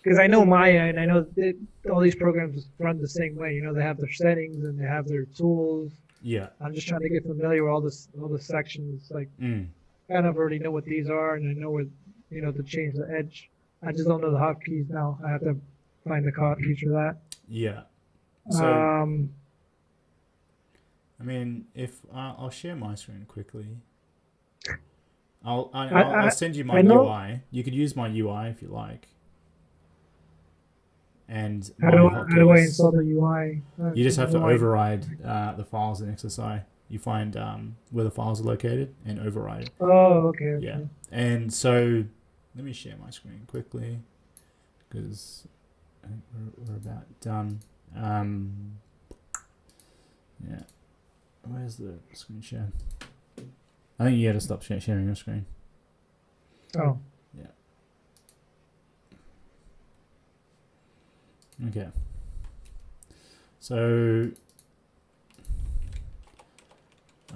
[SPEAKER 3] because I know Maya and I know that all these programs run the same way. You know, they have their settings and they have their tools.
[SPEAKER 1] yeah,
[SPEAKER 3] I'm just trying to get familiar with all the sections. Like,
[SPEAKER 1] mm,
[SPEAKER 3] I kind of already know what these are, and I know where to change the edge. I just don't know the hotkeys now. I have to find the hotkeys for that.
[SPEAKER 1] yeah. So
[SPEAKER 3] Um,
[SPEAKER 1] I mean, if I'll share my screen quickly.
[SPEAKER 3] I
[SPEAKER 1] I'll send you my
[SPEAKER 3] I know.
[SPEAKER 1] UI. You could use my UI if you like. And
[SPEAKER 3] How
[SPEAKER 1] my
[SPEAKER 3] do I
[SPEAKER 1] hotkeys.
[SPEAKER 3] install the UI?
[SPEAKER 1] You just have to
[SPEAKER 3] UI.
[SPEAKER 1] override the files in XSI. You find where the files are located and override it.
[SPEAKER 3] Oh, okay.
[SPEAKER 1] Yeah. And so let me share my screen quickly because I think we're about done. Yeah. Where's the screen share? I think you got to stop sharing your screen.
[SPEAKER 3] Oh.
[SPEAKER 1] Yeah. Okay. So,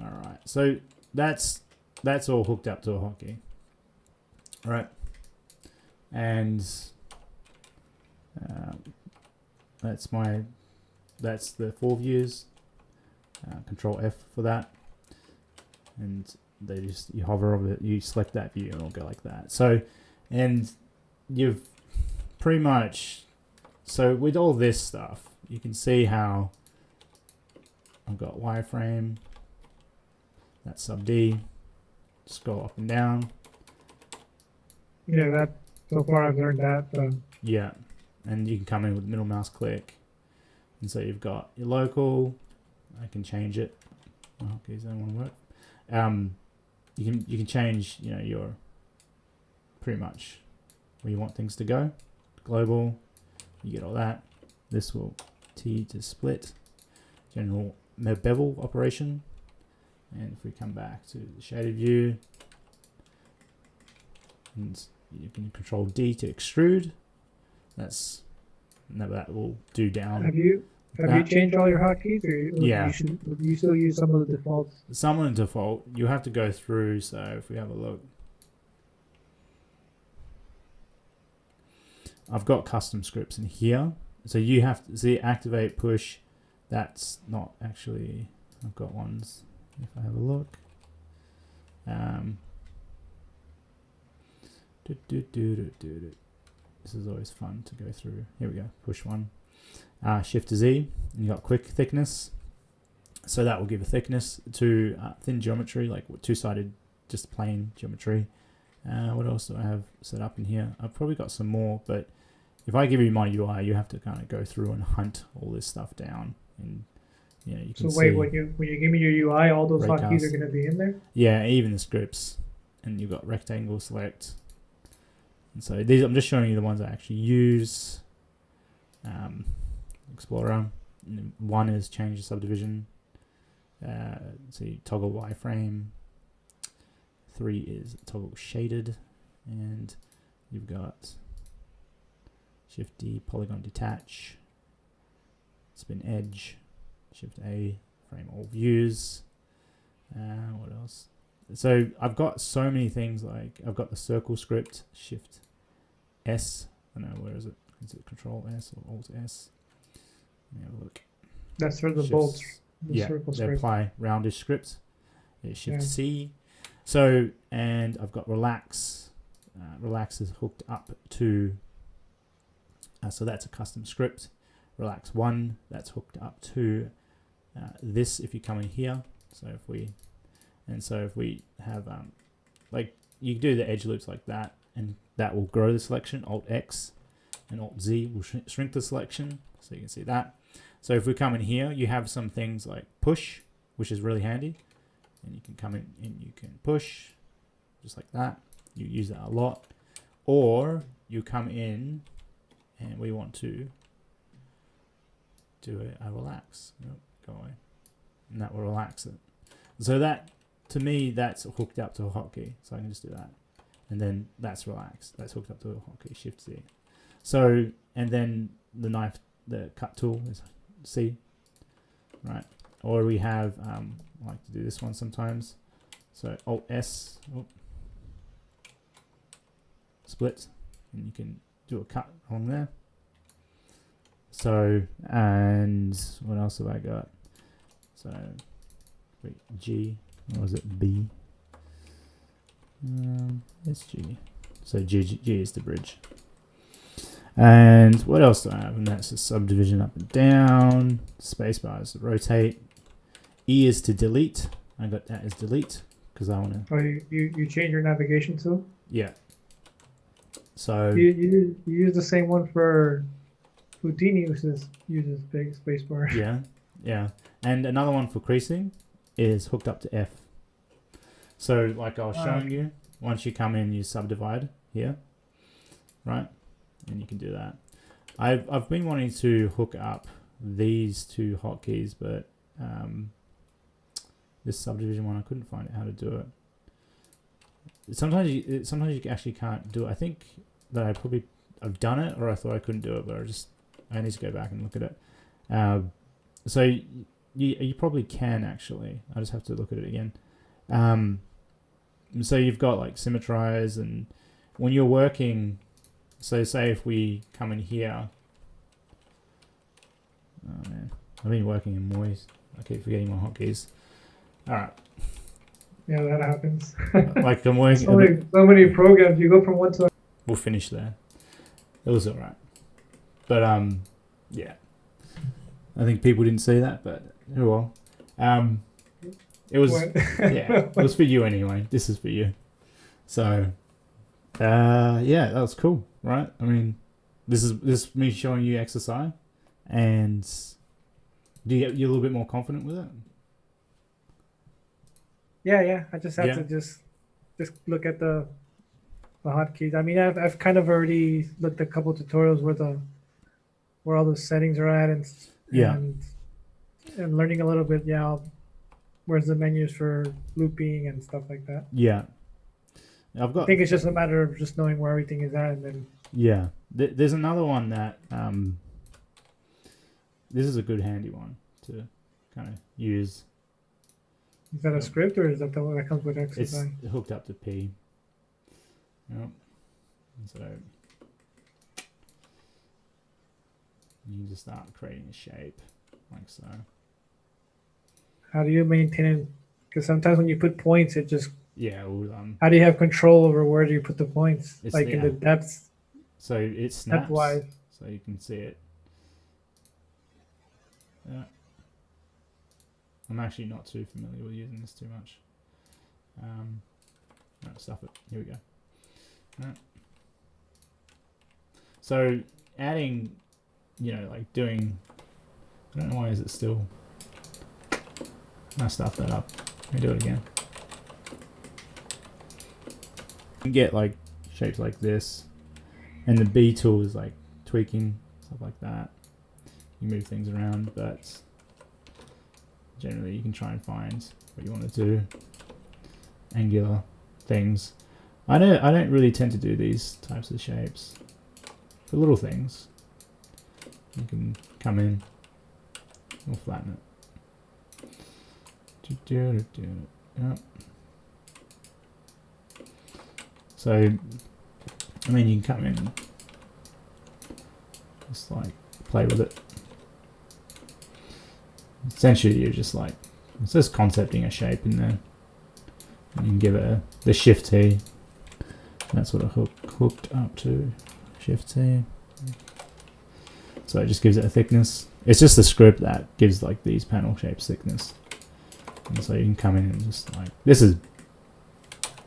[SPEAKER 1] all right. So that's all hooked up to a hotkey. All right. And that's the 4 views. Control F for that. And you hover over it, you select that view and it'll go like that. So, and you've pretty much, so with all this stuff, you can see how I've got wireframe, that's sub D, scroll up and down.
[SPEAKER 3] Yeah, that so far I've learned that.
[SPEAKER 1] Yeah, and you can come in with middle mouse click, and so you've got your local. I can change it. Oh, okay, so that won't work. You can change your pretty much where you want things to go. Global, you get all that. This will T to split. General bevel operation, and if we come back to the shaded view, and you can control D to extrude. That will do down.
[SPEAKER 3] Have you changed all your hotkeys, or
[SPEAKER 1] Yeah.
[SPEAKER 3] you still use some of the defaults?
[SPEAKER 1] Some on default, you have to go through. So if we have a look, I've got custom scripts in here. So you have to see activate push. That's not actually. I've got ones. If I have a look, this is always fun to go through. Here we go. Push one. Shift to Z. And you got quick thickness. So that will give a thickness to thin geometry, like two-sided, just plain geometry. What else do I have set up in here? I've probably got some more, but if I give you my UI, you have to kind of go through and hunt all this stuff down. And you can
[SPEAKER 3] So wait,
[SPEAKER 1] see,
[SPEAKER 3] when you give me your UI, all those hotkeys
[SPEAKER 1] Raycast.
[SPEAKER 3] are going to be in there?
[SPEAKER 1] yeah, even the scripts, and you've got rectangle select. And so these, I'm just showing you the ones I actually use. Explorer. And one is change the subdivision. See toggle wireframe. 3 is toggle shaded, and you've got Shift D polygon detach, spin edge, Shift A frame all views. What else? So I've got so many things, like I've got the circle script, Shift S. I don't know, where is it? Is it Control S or Alt S? Let me have a look.
[SPEAKER 3] That's for the
[SPEAKER 1] Shifts-
[SPEAKER 3] bolts. The
[SPEAKER 1] yeah,
[SPEAKER 3] circle
[SPEAKER 1] they
[SPEAKER 3] script.
[SPEAKER 1] apply roundish script. Yeah, Shift
[SPEAKER 3] Yeah.
[SPEAKER 1] C. So, and I've got relax. Relax is hooked up to So that's a custom script. Relax 1, that's hooked up to this if you come in here. So if we have like you do the edge loops like that, and that will grow the selection. Alt X and Alt Z will shrink the selection, so you can see that. So if we come in here, you have some things like push, which is really handy, and you can come in and you can push just like that. You use that a lot. Or you come in and we want to do a relax. Nope, go away. And that will relax it. So that, to me, that's hooked up to a hotkey. So I can just do that. And then that's relaxed. That's hooked up to a hotkey, Shift Z. So, and then the knife, the cut tool is C, right? Or we have, I like to do this one sometimes. So Alt S, split, and you can do a cut along there. So, and what else have I got? So, wait, G, or was it B? It's G. So G is the bridge. And what else do I have? And that's a subdivision up and down. Spacebar is to rotate. E is to delete. I got that as delete because I want to.
[SPEAKER 3] Oh, you change your navigation tool?
[SPEAKER 1] Yeah. So
[SPEAKER 3] you use the same one for Houdini uses big spacebar.
[SPEAKER 1] yeah, yeah. And another one for creasing is hooked up to F. So like I was showing you, once you come in, you subdivide here, right? And you can do that. I've been wanting to hook up these two hotkeys, but this subdivision one, I couldn't find out how to do it. Sometimes you actually can't do it. I think that I've done it, or I thought I couldn't do it, but I need to go back and look at it. So you probably can actually. I just have to look at it again. So you've got like symmetrize, and when you're working, so say if we come in here. Oh man, I've been working in Moise. I keep forgetting my hotkeys. All right.
[SPEAKER 3] Yeah, that happens.
[SPEAKER 1] Like I'm working.
[SPEAKER 3] So many programs. You go from one to.
[SPEAKER 1] We'll finish there. It was alright, but yeah. I think people didn't see that, but oh well. It was yeah. It was for you anyway. This is for you. So, yeah, that was cool, right? I mean, this is me showing you XSI, and do you get you a little bit more confident with it?
[SPEAKER 3] Yeah. I just have to just look at the hotkeys. I mean, I've kind of already looked at a couple tutorials where all the settings are at, and learning a little bit. Yeah, where's the menus for looping and stuff like that.
[SPEAKER 1] Yeah, I
[SPEAKER 3] think it's just a matter of just knowing where everything is at, and then.
[SPEAKER 1] Yeah, there's another one that this is a good handy one to kind of use.
[SPEAKER 3] Is that a script, or is that the one that comes with XSI?
[SPEAKER 1] It's hooked up to P. Yep. So you can just start creating a shape like so.
[SPEAKER 3] How do you maintain it? Because sometimes when you put points, it just how do you have control over where do you put the points? Like in the depths.
[SPEAKER 1] So it snaps.
[SPEAKER 3] Depth-wise.
[SPEAKER 1] So you can see it. Yeah. I'm actually not too familiar with using this too much. No, stuff it. Here we go. Right. So adding, like doing, I don't know why is it still, I stuffed that up. Let me do it again. You can get like shapes like this, and the B tool is like tweaking, stuff like that. You move things around, but generally you can try and find what you want to do. Angular things. I don't really tend to do these types of shapes. For little things, you can come in, we'll flatten it. Yep. So, I mean, you can come in and just like play with it. Essentially, you're just like, it's just concepting a shape in there. And you can give it the Shift T. That's what I hooked up to. Shift T. So it just gives it a thickness. It's just the script that gives like these panel shapes thickness. And so you can come in and just like, this is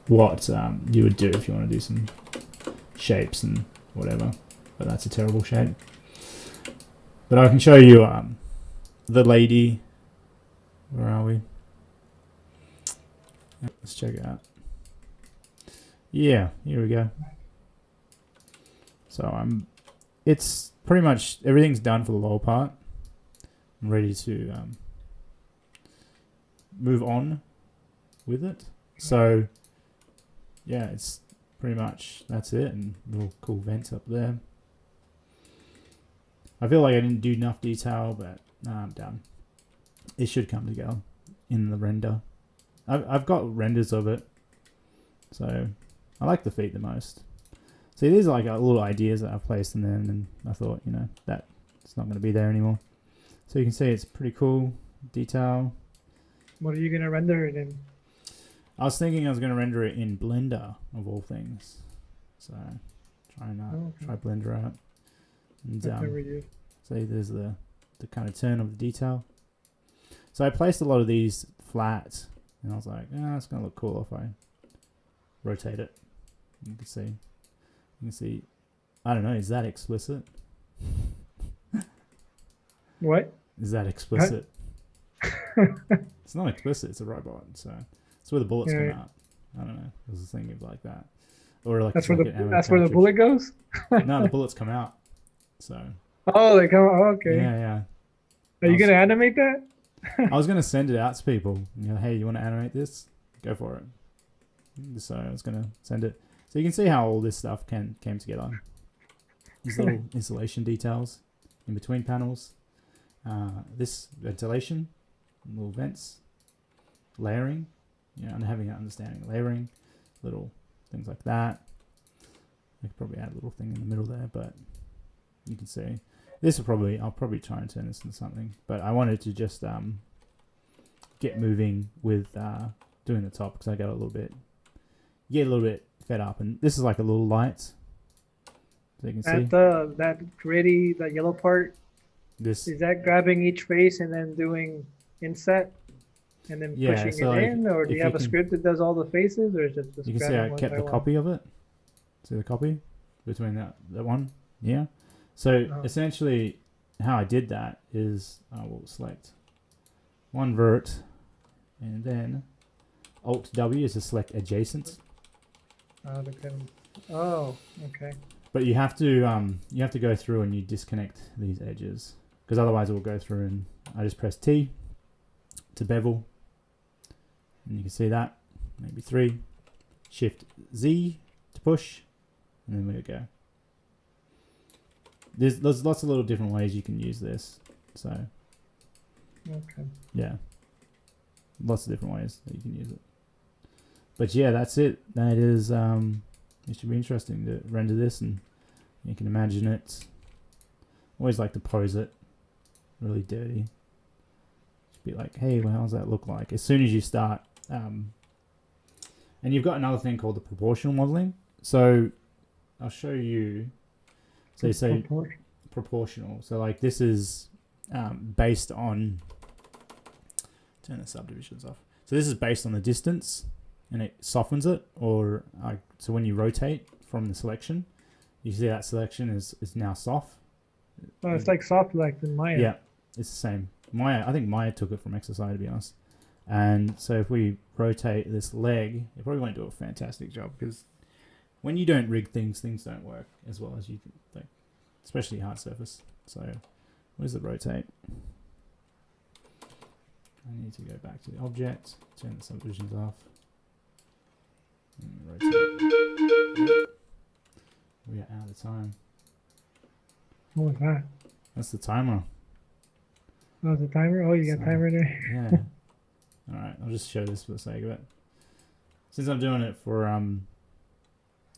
[SPEAKER 1] what you would do if you want to do some shapes and whatever. But that's a terrible shape. But I can show you the lady. Where are we? Let's check it out. Yeah, here we go. So it's pretty much everything's done for the lower part. I'm ready to move on with it. So yeah, it's pretty much that's it, and little cool vents up there. I feel like I didn't do enough detail, but I'm done. It should come together in the render. I've got renders of it, so I like the feet the most. See, these are like little ideas that I've placed in there, and then I thought, you know, that it's not going to be there anymore. So you can see it's pretty cool detail.
[SPEAKER 3] What are you gonna render it in?
[SPEAKER 1] I was thinking I was going to render it in Blender of all things, so try Blender out. And see, there's the kind of turn of the detail. So I placed a lot of these flat, and I was like, it's going to look cool if I rotate it. You can see. I don't know. Is that explicit?
[SPEAKER 3] What?
[SPEAKER 1] Is that explicit? It's not explicit. It's a robot. So it's where the bullets come out. I don't know. I was thinking of like that, or like
[SPEAKER 3] that's where the bullet goes.
[SPEAKER 1] No, the bullets come out. So.
[SPEAKER 3] Oh, they come. Oh, okay.
[SPEAKER 1] Yeah.
[SPEAKER 3] Are you gonna animate that?
[SPEAKER 1] I was gonna send it out to people. You know, hey, you want to animate this? Go for it. So I was gonna send it. So you can see how all this stuff came together. These little installation details in between panels. This ventilation, little vents, layering, and having an understanding of layering, little things like that. I could probably add a little thing in the middle there, but you can see this will I'll probably try and turn this into something, but I wanted to just get moving with doing the top because I got a little bit fed up, and this is like a little light, so you can see
[SPEAKER 3] that gritty, that yellow part.
[SPEAKER 1] This
[SPEAKER 3] is that grabbing each face and then doing inset and then pushing it in, or do you have a script that does all the faces, or is it just?
[SPEAKER 1] You can see I kept the copy of it. See the copy between that one, yeah. So essentially, how I did that is I will select one vert, and then Alt W is to select adjacent.
[SPEAKER 3] Oh, okay.
[SPEAKER 1] But you have to go through and you disconnect these edges, because otherwise it will go through. And I just press T to bevel, and you can see that. Maybe 3, Shift Z to push, and then we go. There's lots of little different ways you can use this. So
[SPEAKER 3] okay,
[SPEAKER 1] yeah, lots of different ways that you can use it. But yeah, that's it. That is it should be interesting to render this, and you can imagine it. Always like to pose it really dirty. Just be like, hey, well, how does that look like? As soon as you start, and you've got another thing called the proportional modeling. So I'll show you. So you say proportional. So like this is based on, turn the subdivisions off. So this is based on the distance, and it softens it, or so when you rotate from the selection, you see that selection is now soft.
[SPEAKER 3] Oh, it's like soft like in Maya.
[SPEAKER 1] Yeah, it's the same. I think Maya took it from XSI, to be honest. And so if we rotate this leg, it probably won't do a fantastic job, because when you don't rig things, things don't work as well as you think, especially hard surface. So where's the rotate? I need to go back to the object, turn the subdivisions off, and rotate. We are out of time.
[SPEAKER 3] What was that?
[SPEAKER 1] That's the timer.
[SPEAKER 3] Oh, the timer? Oh, you got timer there?
[SPEAKER 1] Yeah. Alright, I'll just show this for the sake of it. Since I'm doing it for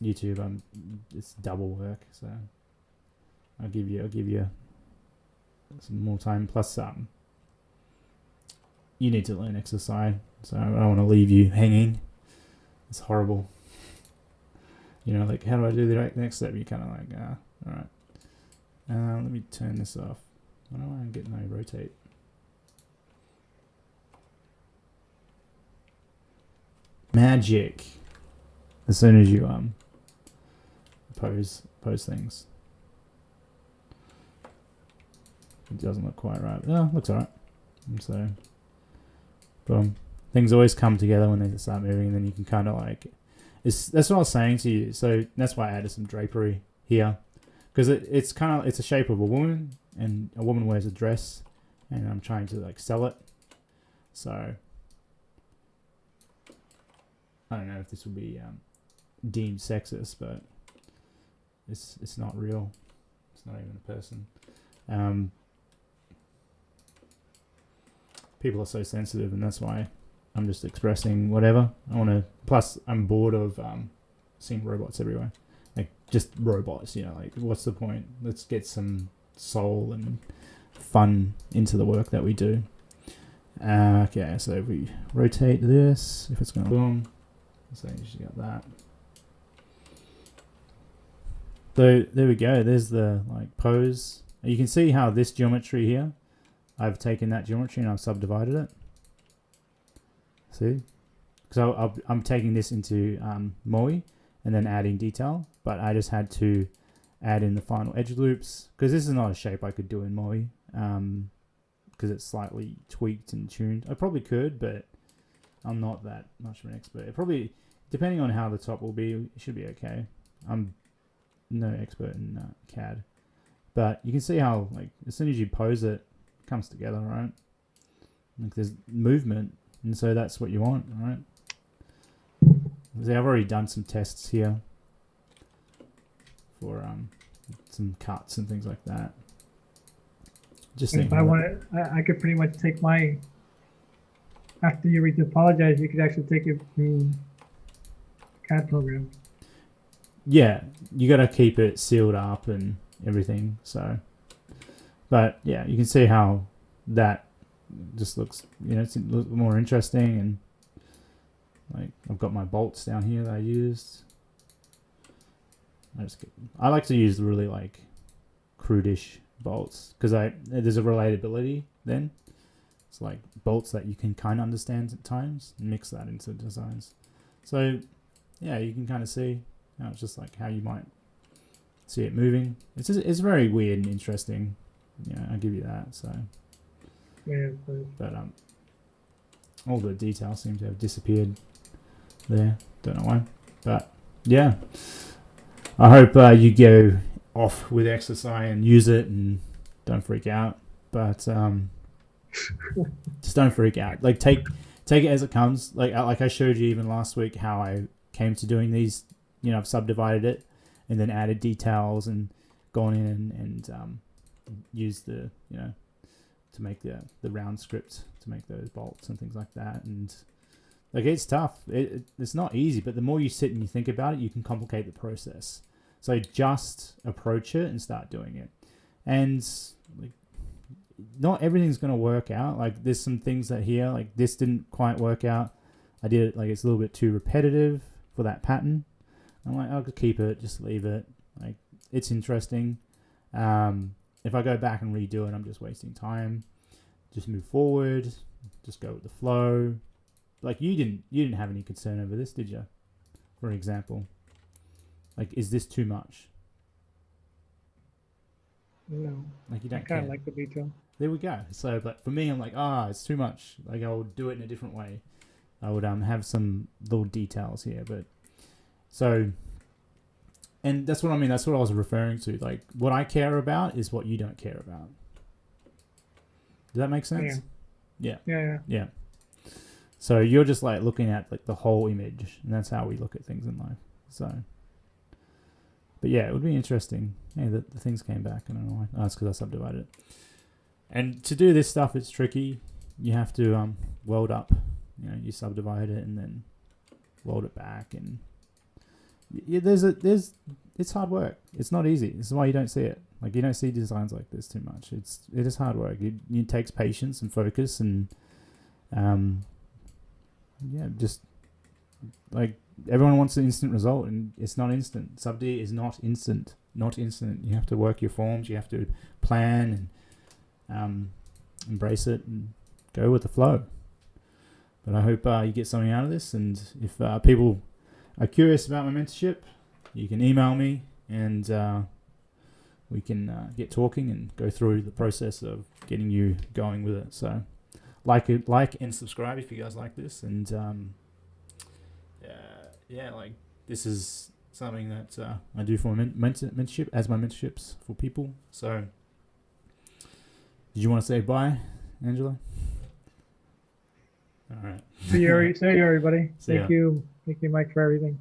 [SPEAKER 1] YouTube, it's double work, so I'll give you some more time. Plus, you need to learn XSI, so I don't want to leave you hanging. It's horrible. You know, like, how do I do the next step? You're kind of like, all right. Let me turn this off. I don't want to get no rotate. Magic. As soon as you pose things. It doesn't look quite right. Oh, looks alright. So, boom. Things always come together when they start moving, and then you can kind of like... That's what I was saying to you. So that's why I added some drapery here. Because it's kind of... It's a shape of a woman, and a woman wears a dress, and I'm trying to like sell it. So... I don't know if this would be deemed sexist, but it's not real. It's not even a person. People are so sensitive, and that's why I'm just expressing whatever I want to. Plus, I'm bored of seeing robots everywhere. Like just robots, you know. Like, what's the point? Let's get some soul and fun into the work that we do. Okay, so if we rotate this, if it's going to boom. So you just got that. So there we go. There's the like pose. You can see how this geometry here, I've taken that geometry and I've subdivided it. See? So I'm taking this into MOE and then adding detail, but I just had to add in the final edge loops because this is not a shape I could do in MOE because it's slightly tweaked and tuned. I probably could, but I'm not that much of an expert. It probably, depending on how the top will be, it should be okay. I'm no expert in CAD. But you can see how, like, as soon as you pose it, it comes together, right? Like, there's movement, and so that's what you want, right? See, I've already done some tests here for some cuts and things like that. Just
[SPEAKER 3] if I want to, I could pretty much take my... After you read the apologize, you could actually take it through CAD program.
[SPEAKER 1] Yeah, you got to keep it sealed up and everything. So, but yeah, you can see how that just looks, you know, it's a little more interesting. And like, I've got my bolts down here that I used. I like to use really like crudish bolts because there's a relatability then. It's like bolts that you can kind of understand at times and mix that into designs. So yeah, you can kind of see how it's just like how you might see it moving. It's very weird and interesting. Yeah, I'll give you that. So
[SPEAKER 3] Yeah,
[SPEAKER 1] but all the details seem to have disappeared there. Don't know why, but yeah. I hope you go off with exercise and use it and don't freak out. But just don't freak out. Like take it as it comes. Like I showed you even last week how I came to doing these. You know, I've subdivided it and then added details and gone in and used the, you know, to make the round script to make those bolts and things like that. And like, it's tough. It's not easy, but the more you sit and you think about it, you can complicate the process. So just approach it and start doing it. And like, not everything's going to work out. Like, there's some things that here, like this didn't quite work out. I did it, like, it's a little bit too repetitive for that pattern. I'm like, I'll keep it, just leave it. Like, it's interesting. If I go back and redo it, I'm just wasting time. Just move forward. Just go with the flow. Like, you didn't have any concern over this, did you? For example, like, is this too much?
[SPEAKER 3] no.
[SPEAKER 1] Like, you don't
[SPEAKER 3] I kind
[SPEAKER 1] care.
[SPEAKER 3] of like the detail.
[SPEAKER 1] There we go. So, but for me, I'm like, it's too much. Like, I would do it in a different way. I would have some little details here, but so, and that's what I mean. That's what I was referring to. Like, what I care about is what you don't care about. Does that make sense?
[SPEAKER 3] Yeah.
[SPEAKER 1] Yeah. So you're just like looking at like the whole image, and that's how we look at things in life. So, but yeah, it would be interesting. Yeah, the things came back. I don't know why. Oh, it's because I subdivided it. And to do this stuff, it's tricky. You have to weld up. You know, you subdivide it and then weld it back, and yeah, it's hard work. It's not easy. This is why you don't see it. Like, you don't see designs like this too much. It is hard work. It takes patience and focus, and yeah, just like everyone wants an instant result, and it's not instant. Sub D is not instant. not instant. You have to work your forms. You have to plan and embrace it and go with the flow. But I hope you get something out of this. And if people are curious about my mentorship, you can email me and we can get talking and go through the process of getting you going with it. So like and subscribe if you guys like this. And like this is something that I do for my mentorship, as my mentorships for people. So did you want to say bye, Angelo? All right.
[SPEAKER 3] See you, everybody.
[SPEAKER 1] See ya.
[SPEAKER 3] Thank you, Mike, for everything.